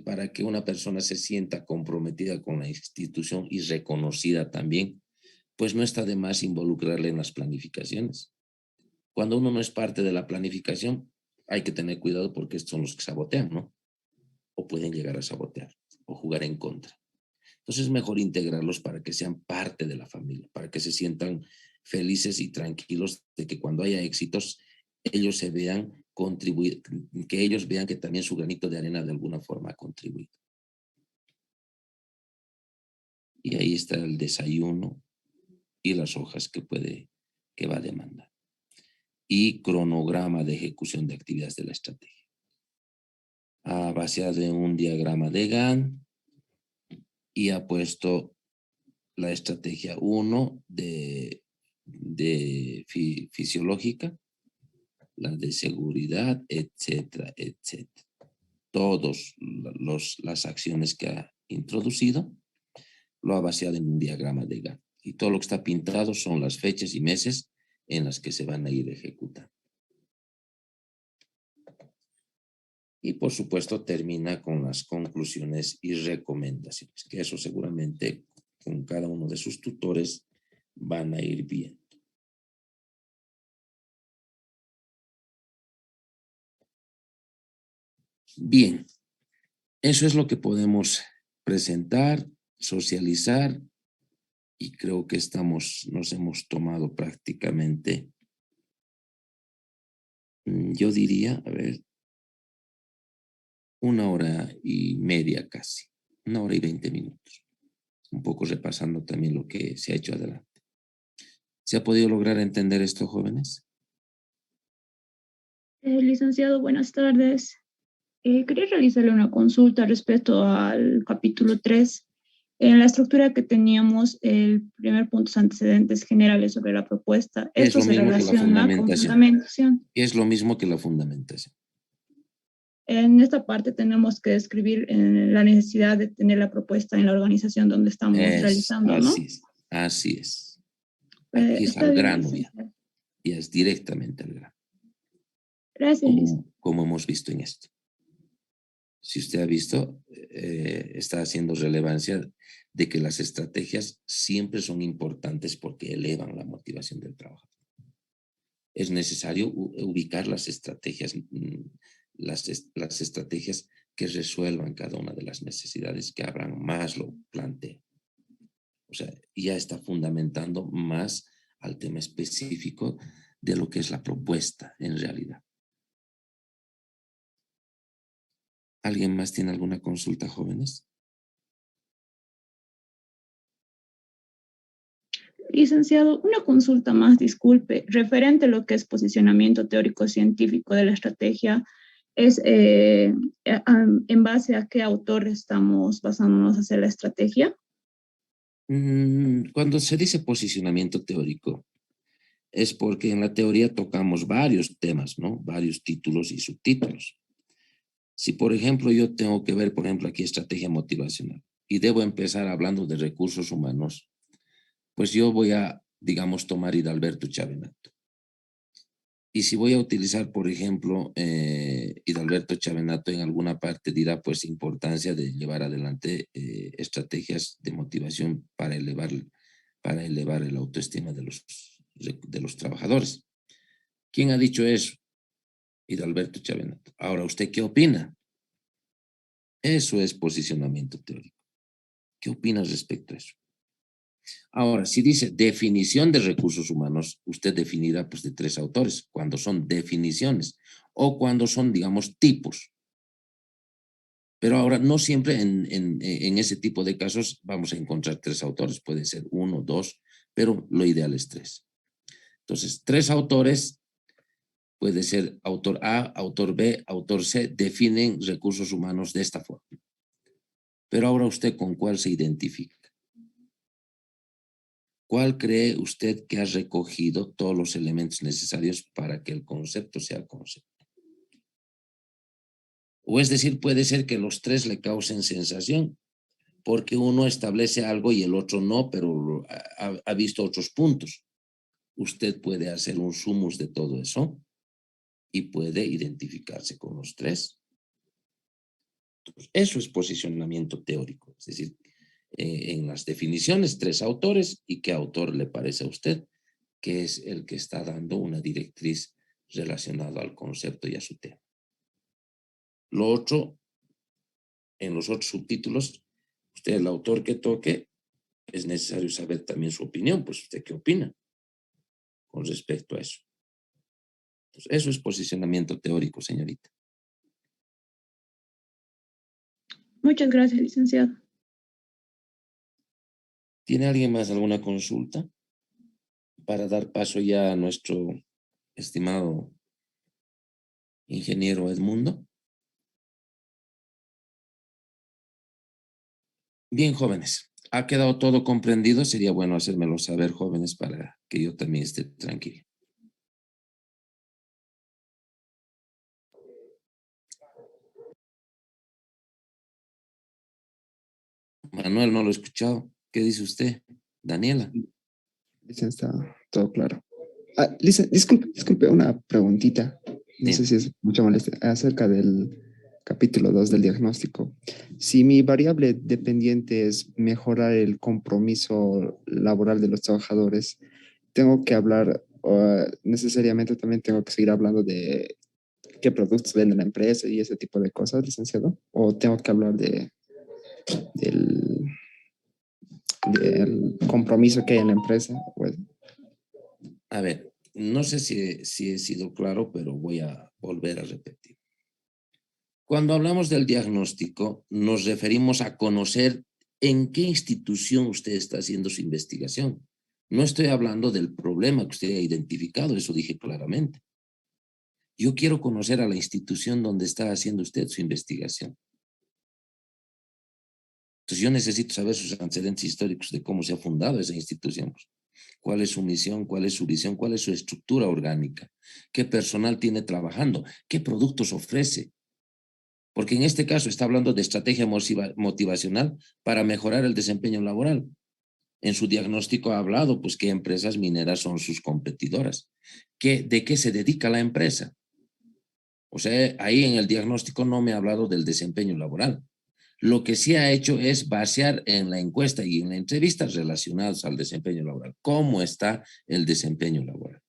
para que una persona se sienta comprometida con la institución y reconocida también, pues no está de más involucrarle en las planificaciones. Cuando uno no es parte de la planificación, hay que tener cuidado porque estos son los que sabotean, ¿no? O pueden llegar a sabotear o jugar en contra. Entonces es mejor integrarlos para que sean parte de la familia, para que se sientan felices y tranquilos de que cuando haya éxitos, ellos se vean contribuir, que ellos vean que también su granito de arena de alguna forma ha contribuido. Y ahí está el desayuno y las hojas que va a demandar. Y cronograma de ejecución de actividades de la estrategia. Baseado en un diagrama de Gantt y ha puesto la estrategia 1 fisiológica, la de seguridad, etcétera, etcétera. Todas las acciones que ha introducido lo ha baseado en un diagrama de Gantt. Y todo lo que está pintado son las fechas y meses en las que se van a ir ejecutando. Y por supuesto termina con las conclusiones y recomendaciones, que eso seguramente con cada uno de sus tutores van a ir viendo. Bien, eso es lo que podemos presentar, socializar, y creo que nos hemos tomado prácticamente, yo diría, a ver, 1 hora y media casi, 1 hora y 20 minutos. Un poco repasando también lo que se ha hecho adelante. ¿Se ha podido lograr entender esto, jóvenes? Licenciado, buenas tardes. Quería realizarle una consulta respecto al capítulo 3. En la estructura que teníamos, el primer punto es antecedentes generales sobre la propuesta. Es Esto lo se mismo que la relaciona con fundamentación. fundamentación. Es lo mismo que la fundamentación. En esta parte tenemos que describir la necesidad de tener la propuesta en la organización donde estamos realizando, ¿no? Así es, así es. Aquí es Está al bien, grano ya. licenciado. Ya es directamente al grano. Gracias, licenciado. Como hemos visto en esto. Si usted ha visto, está haciendo relevancia de que las estrategias siempre son importantes porque elevan la motivación del trabajador. Es necesario ubicar las estrategias, las estrategias que resuelvan cada una de las necesidades que Abraham Maslow plantea. O sea, ya está fundamentando más al tema específico de lo que es la propuesta en realidad. ¿Alguien más tiene alguna consulta, jóvenes? Licenciado, una consulta más, disculpe, referente a lo que es posicionamiento teórico-científico de la estrategia, es en base a qué autor estamos basándonos a hacer la estrategia. Cuando se dice posicionamiento teórico, es porque en la teoría tocamos varios temas, ¿no? Varios títulos y subtítulos. Si, por ejemplo, yo tengo que ver, por ejemplo, aquí estrategia motivacional y debo empezar hablando de recursos humanos, pues yo voy a, digamos, tomar Hidalberto Chavenato. Y si voy a utilizar, por ejemplo, Hidalberto Chavenato en alguna parte dirá, pues, importancia de llevar adelante estrategias de motivación para elevar el autoestima de los trabajadores. ¿Quién ha dicho eso? Hidalberto Chavenato. Ahora, ¿usted qué opina? Eso es posicionamiento teórico. ¿Qué opinas respecto a eso? Ahora, si dice definición de recursos humanos, usted definirá pues de 3 autores, cuando son definiciones o cuando son, digamos, tipos. Pero ahora no siempre en ese tipo de casos vamos a encontrar 3 autores, puede ser 1, 2, pero lo ideal es 3. Entonces, 3 autores, puede ser autor A, autor B, autor C, definen recursos humanos de esta forma. Pero ahora usted con cuál se identifica. ¿Cuál cree usted que ha recogido todos los elementos necesarios para que el concepto sea concepto? O es decir, puede ser que los 3 le causen sensación, porque uno establece algo y el otro no, pero ha visto otros puntos. Usted puede hacer un sumus de todo eso y puede identificarse con los 3. Entonces, eso es posicionamiento teórico, es decir, en las definiciones, 3 autores y qué autor le parece a usted que es el que está dando una directriz relacionada al concepto y a su tema. Lo otro, en los otros subtítulos, usted, el autor que toque, es necesario saber también su opinión, pues usted qué opina con respecto a eso. Entonces, eso es posicionamiento teórico, señorita. Muchas gracias, licenciado. ¿Tiene alguien más alguna consulta para dar paso ya a nuestro estimado ingeniero Edmundo? Bien, jóvenes, ¿ha quedado todo comprendido? Sería bueno hacérmelo saber, jóvenes, para que yo también esté tranquilo. Manuel, no lo he escuchado. ¿Qué dice usted? Daniela. Dicen, está todo claro. Disculpe, una preguntita. No sé si es mucha molestia. Acerca del capítulo 2 del diagnóstico. Si mi variable dependiente es mejorar el compromiso laboral de los trabajadores, tengo que hablar, necesariamente también tengo que seguir hablando de qué productos vende la empresa y ese tipo de cosas, licenciado. O tengo que hablar del compromiso que hay en la empresa. Pues. A ver, no sé si he sido claro, pero voy a volver a repetir. Cuando hablamos del diagnóstico, nos referimos a conocer en qué institución usted está haciendo su investigación. No estoy hablando del problema que usted ha identificado, eso dije claramente. Yo quiero conocer a la institución donde está haciendo usted su investigación. Entonces yo necesito saber sus antecedentes históricos de cómo se ha fundado esa institución. ¿Cuál es su misión? ¿Cuál es su visión? ¿Cuál es su estructura orgánica? ¿Qué personal tiene trabajando? ¿Qué productos ofrece? Porque en este caso está hablando de estrategia motivacional para mejorar el desempeño laboral. En su diagnóstico ha hablado pues qué empresas mineras son sus competidoras. ¿De qué se dedica la empresa? O sea, ahí en el diagnóstico no me ha hablado del desempeño laboral. Lo que sí ha hecho es basear en la encuesta y en la entrevista relacionados al desempeño laboral. ¿Cómo está el desempeño laboral?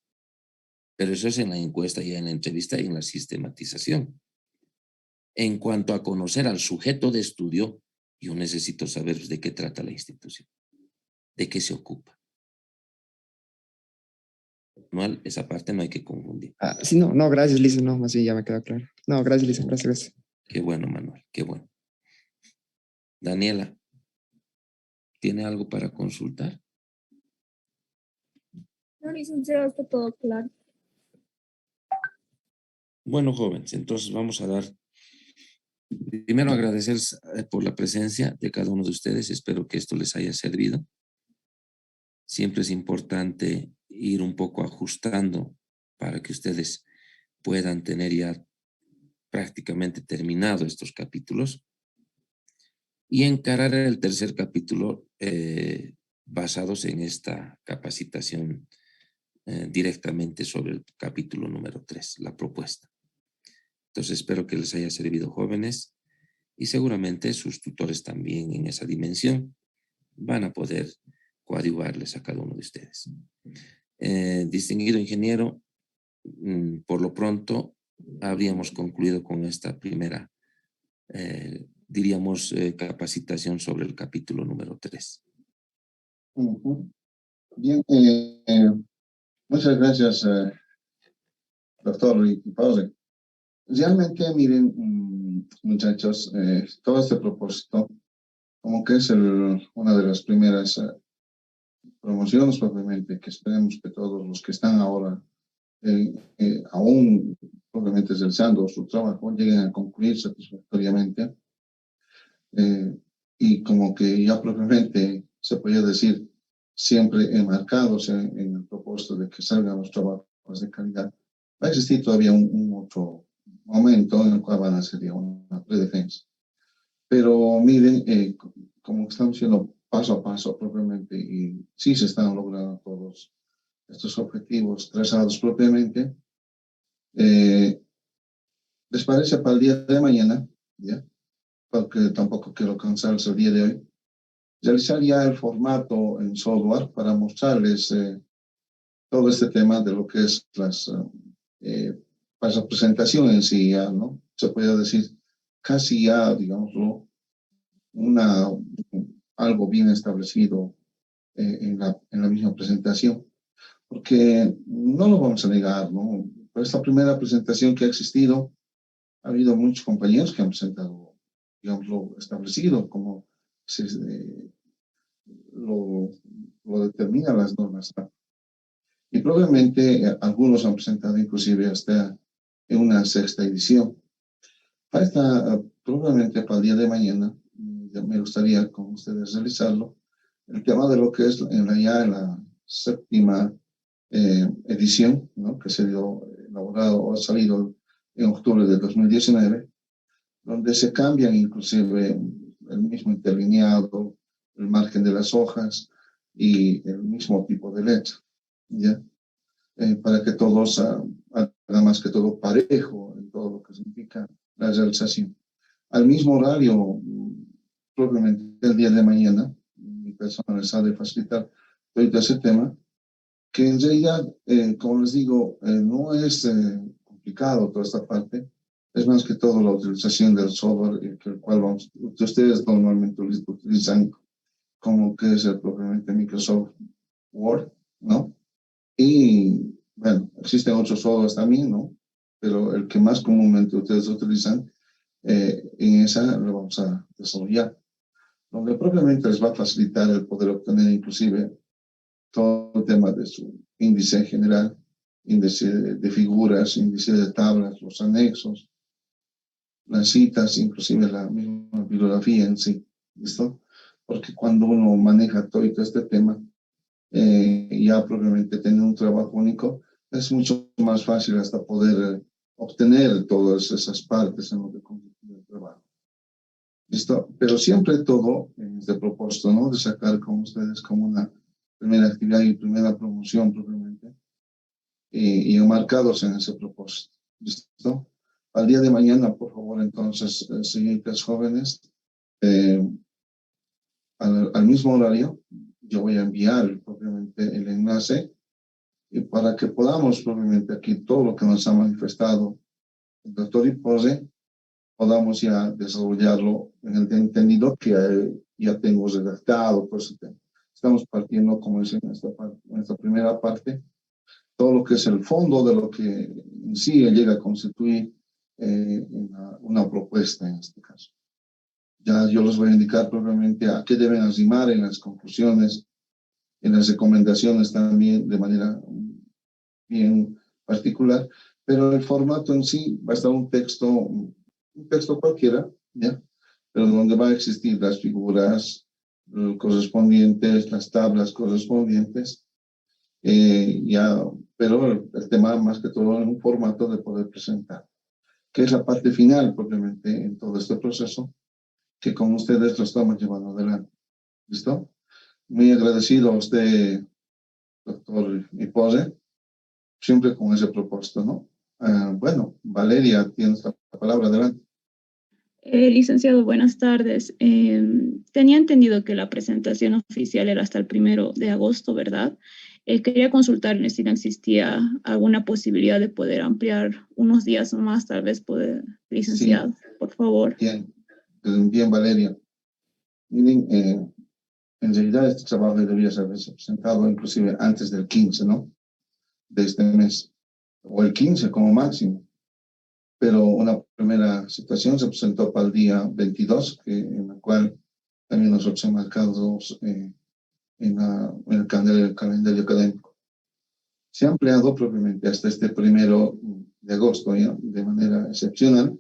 Pero eso es en la encuesta y en la entrevista y en la sistematización. En cuanto a conocer al sujeto de estudio, yo necesito saber de qué trata la institución, de qué se ocupa. Manuel, esa parte no hay que confundir. Sí, no, gracias, Lisa, no, más bien ya me queda claro. No, gracias, Lisa, gracias. Qué bueno, Manuel, qué bueno. Daniela, ¿tiene algo para consultar? No, licenciado, está todo claro. Bueno, jóvenes, entonces vamos a dar... Primero agradecer por la presencia de cada uno de ustedes. Espero que esto les haya servido. Siempre es importante ir un poco ajustando para que ustedes puedan tener ya prácticamente terminado estos capítulos y encarar el tercer capítulo basados en esta capacitación directamente sobre el capítulo número 3, la propuesta. Entonces espero que les haya servido, jóvenes, y seguramente sus tutores también en esa dimensión van a poder coadyuvarles a cada uno de ustedes. Distinguido ingeniero, por lo pronto habríamos concluido con esta primera, diríamos, capacitación sobre el capítulo número 3. Bien, muchas gracias, doctor Pause. Realmente, miren, muchachos, todo este propósito, como que es una de las primeras promociones propiamente, que esperemos que todos los que están ahora aún probablemente realizando su trabajo lleguen a concluir satisfactoriamente. Y como que ya propiamente se podría decir, siempre enmarcados en el propósito de que salgan los trabajos de calidad, va a existir todavía un otro momento en el cual van a ser una predefensa. Pero miren, como estamos haciendo paso a paso propiamente, y sí se están logrando todos estos objetivos trazados propiamente, ¿les parece para el día de mañana? ¿Ya? porque tampoco quiero cansarles el día de hoy, realizar ya el formato en software para mostrarles todo este tema de lo que es la presentación en sí ya, ¿no? Se puede decir casi ya, digámoslo, algo bien establecido en la misma presentación, porque no lo vamos a negar, ¿no? Por esta primera presentación que ha existido, ha habido muchos compañeros que han presentado, digamos, lo establecido, como lo, lo determinan las normas, ¿no? Y probablemente algunos han presentado inclusive hasta en una sexta edición. Falta probablemente para el día de mañana, ya me gustaría con ustedes realizarlo, el tema de lo que es ya en la séptima edición, ¿no? Que se dio elaborado o ha salido en octubre de 2019, donde se cambian inclusive el mismo interlineado, el margen de las hojas y el mismo tipo de letra, ¿ya? Para que todos hagan más que todo parejo en todo lo que significa la realización. Al mismo horario, probablemente el día de mañana, mi persona les ha de facilitar todo ese tema, que en realidad, como les digo, no es complicado toda esta parte, es más que todo la utilización del software, el cual ustedes normalmente utilizan como que es propiamente Microsoft Word, ¿no? Y bueno, existen otros softwares también, ¿no? Pero el que más comúnmente ustedes utilizan, en esa lo vamos a desarrollar, donde propiamente les va a facilitar el poder obtener inclusive todo el tema de su índice general, índice de figuras, índice de tablas, los anexos, las citas, inclusive la misma bibliografía en sí, ¿listo? Porque cuando uno maneja todo este tema, ya probablemente tener un trabajo único, es mucho más fácil hasta poder obtener todas esas partes en lo que consiste el trabajo. ¿Listo? Pero siempre todo en este propósito, ¿no? De sacar con ustedes como una primera actividad y primera promoción probablemente, y enmarcados en ese propósito. ¿Listo? Al día de mañana, por favor, entonces, señoritas jóvenes, al mismo horario, yo voy a enviar propiamente el enlace y para que podamos propiamente aquí todo lo que nos ha manifestado el doctor Ipose, podamos ya desarrollarlo en el entendido que ya tengo redactado por ese tema. Estamos partiendo, como dicen en esta primera parte, todo lo que es el fondo de lo que en sí llega a constituir una propuesta en este caso. Ya yo les voy a indicar propiamente a qué deben arrimar en las conclusiones, en las recomendaciones también de manera bien particular, pero el formato en sí va a estar un texto cualquiera, ¿ya? Pero donde va a existir las figuras correspondientes, las tablas correspondientes, ya, pero el tema más que todo en un formato de poder presentar, que es la parte final propiamente en todo este proceso, que con ustedes lo estamos llevando adelante. ¿Listo? Muy agradecido a usted, doctor Ipose, siempre con ese propósito, ¿no? Bueno, Valeria, tienes la palabra, adelante. Licenciado, buenas tardes. Tenía entendido que la presentación oficial era hasta el 1 de agosto, ¿verdad? Quería consultarle si no existía alguna posibilidad de poder ampliar unos días más, tal vez, poder, licenciado, sí. Por favor. Bien, Valeria. Miren, en realidad este trabajo debería haberse presentado inclusive antes del 15, ¿no? De este mes, o el 15 como máximo. Pero una primera situación se presentó para el día 22, en la cual también nosotros hemos marcado en el calendario académico. Se ha ampliado propiamente hasta este 1 de agosto, ¿ya? De manera excepcional.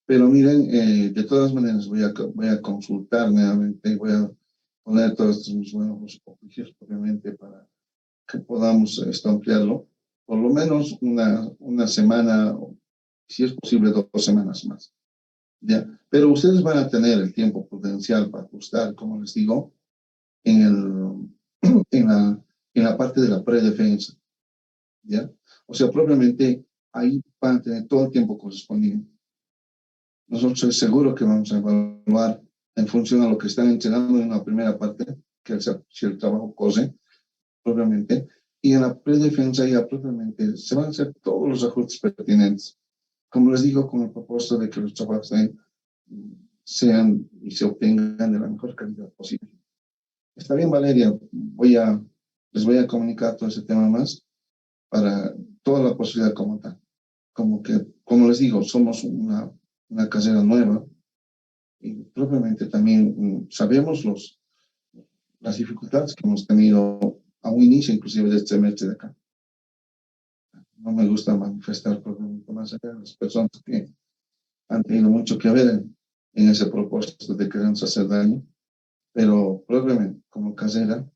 Pero miren, de todas maneras voy a consultar nuevamente y voy a poner todos mis buenos oficios propiamente para que podamos ampliarlo, por lo menos una semana, si es posible 2 semanas más. ¿Ya? Pero ustedes van a tener el tiempo prudencial para ajustar, como les digo, en la parte de la predefensa. ¿Ya? O sea, propiamente ahí van a tener todo el tiempo correspondiente. nosotros es seguro que vamos a evaluar en función a lo que están entrenando en la primera parte, que es si el trabajo COSE, propiamente, y en la predefensa ya propiamente se van a hacer todos los ajustes pertinentes. Como les digo, con el propósito de que los trabajos sean y se obtengan de la mejor calidad posible. Está bien, Valeria, les voy a comunicar todo ese tema más para toda la posibilidad como tal. Como les digo, somos una carrera nueva y propiamente también sabemos las dificultades que hemos tenido a un inicio, inclusive de este semestre de acá. No me gusta manifestar propiamente más allá de las personas que han tenido mucho que ver en ese propósito de querernos hacer daño, pero propiamente como carrera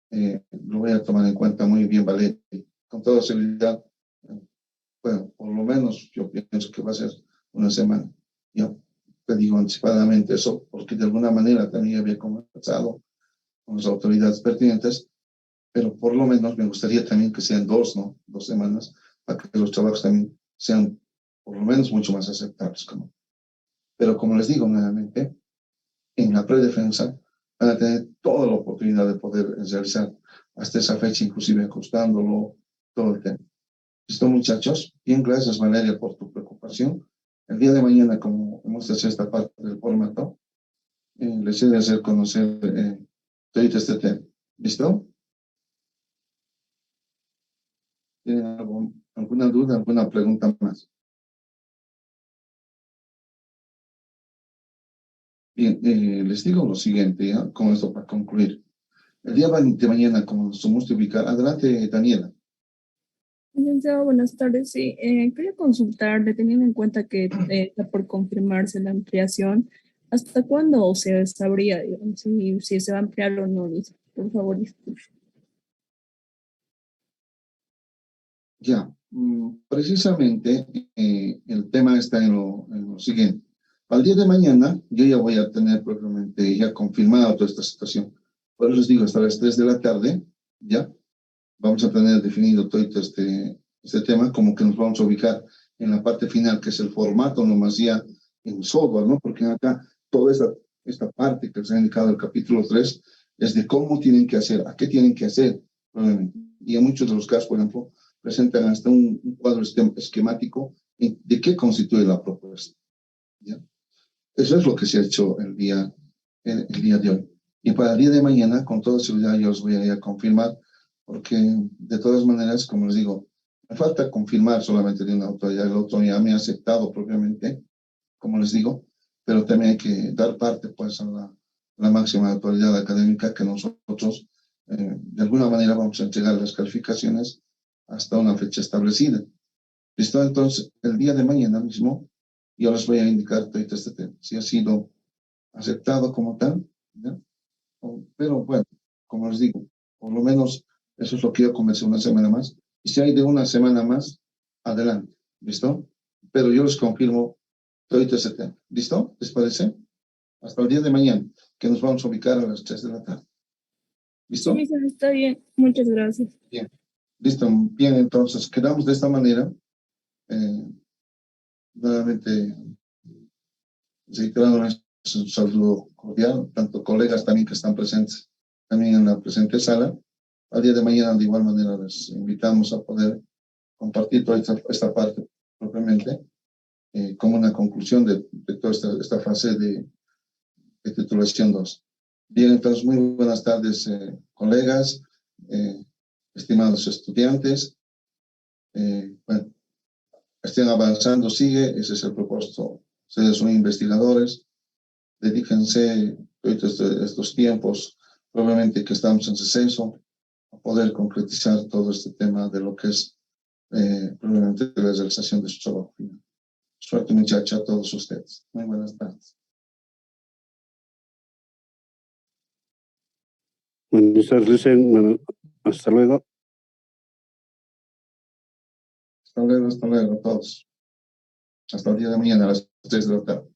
lo voy a tomar en cuenta muy bien, Valeria. Con toda seguridad, bueno, por lo menos yo pienso que va a ser una semana. Yo te digo anticipadamente eso porque de alguna manera también había conversado con las autoridades pertinentes, pero por lo menos me gustaría también que sean 2, ¿no? 2 semanas, para que los trabajos también sean por lo menos mucho más aceptables. Pero como les digo nuevamente, en la predefensa van a tener toda la oportunidad de poder realizar hasta esa fecha, inclusive ajustándolo, todo el tema. ¿Listo, muchachos? Bien, gracias, Valeria, por tu preocupación. El día de mañana, como hemos hecho esta parte del formato, les he de hacer conocer todo este tema. ¿Listo? ¿Tienen alguna duda, alguna pregunta más? Bien, les digo lo siguiente, ¿ya? Con esto para concluir. El día de mañana, como nos somos de ubicar, adelante, Daniela. Licenciado, buenas tardes. Sí, quería consultarle, teniendo en cuenta que está por confirmarse la ampliación, ¿hasta cuándo se sabría, digamos, si se va a ampliar o no? Por favor, disculpe. Ya, precisamente el tema está en lo siguiente. Al día de mañana yo ya voy a tener propiamente ya confirmado toda esta situación. Por eso les digo, hasta las 3 de la tarde, ya vamos a tener definido todo este tema, como que nos vamos a ubicar en la parte final, que es el formato nomás ya en software, ¿no? Porque acá toda esta parte que se ha indicado el capítulo 3 es de cómo tienen que hacer, a qué tienen que hacer, probablemente. Y en muchos de los casos, por ejemplo, presentan hasta un cuadro esquemático de qué constituye la propuesta. ¿Ya? Eso es lo que se ha hecho el día de hoy. Y para el día de mañana, con toda seguridad, yo os voy a confirmar, porque de todas maneras, como les digo, me falta confirmar solamente de una autoridad, el otro ya me ha aceptado propiamente, como les digo, pero también hay que dar parte pues a la máxima autoridad académica que nosotros de alguna manera vamos a entregar las calificaciones hasta una fecha establecida. ¿Listo? Entonces, el día de mañana mismo, yo les voy a indicar todo este tema, si ha sido aceptado como tal, ¿ya? Pero bueno, como les digo, por lo menos eso es lo que yo comencé una semana más, y si hay de una semana más, adelante, ¿listo? Pero yo les confirmo todo este tema, ¿listo? ¿Les parece? Hasta el día de mañana, que nos vamos a ubicar a las 3 de la tarde. ¿Listo? Sí, está bien. Muchas gracias. Bien. Listo. Bien, entonces quedamos de esta manera. Nuevamente, reiterando un saludo cordial, tanto colegas también que están presentes también en la presente sala. Al día de mañana, de igual manera, les invitamos a poder compartir toda esta parte propiamente como una conclusión de toda esta fase de titulación 2. Bien, entonces, muy buenas tardes, colegas, estimados estudiantes. Bueno, estén avanzando, sigue, ese es el propósito. Ustedes son investigadores, dedíquense estos tiempos, probablemente que estamos en receso, a poder concretizar todo este tema de lo que es probablemente la realización de su trabajo final. Suerte, muchacha, a todos ustedes. Muy buenas tardes. Buenas tardes, hasta luego. Hasta luego a todos. Hasta el día de mañana a las 3 de la tarde.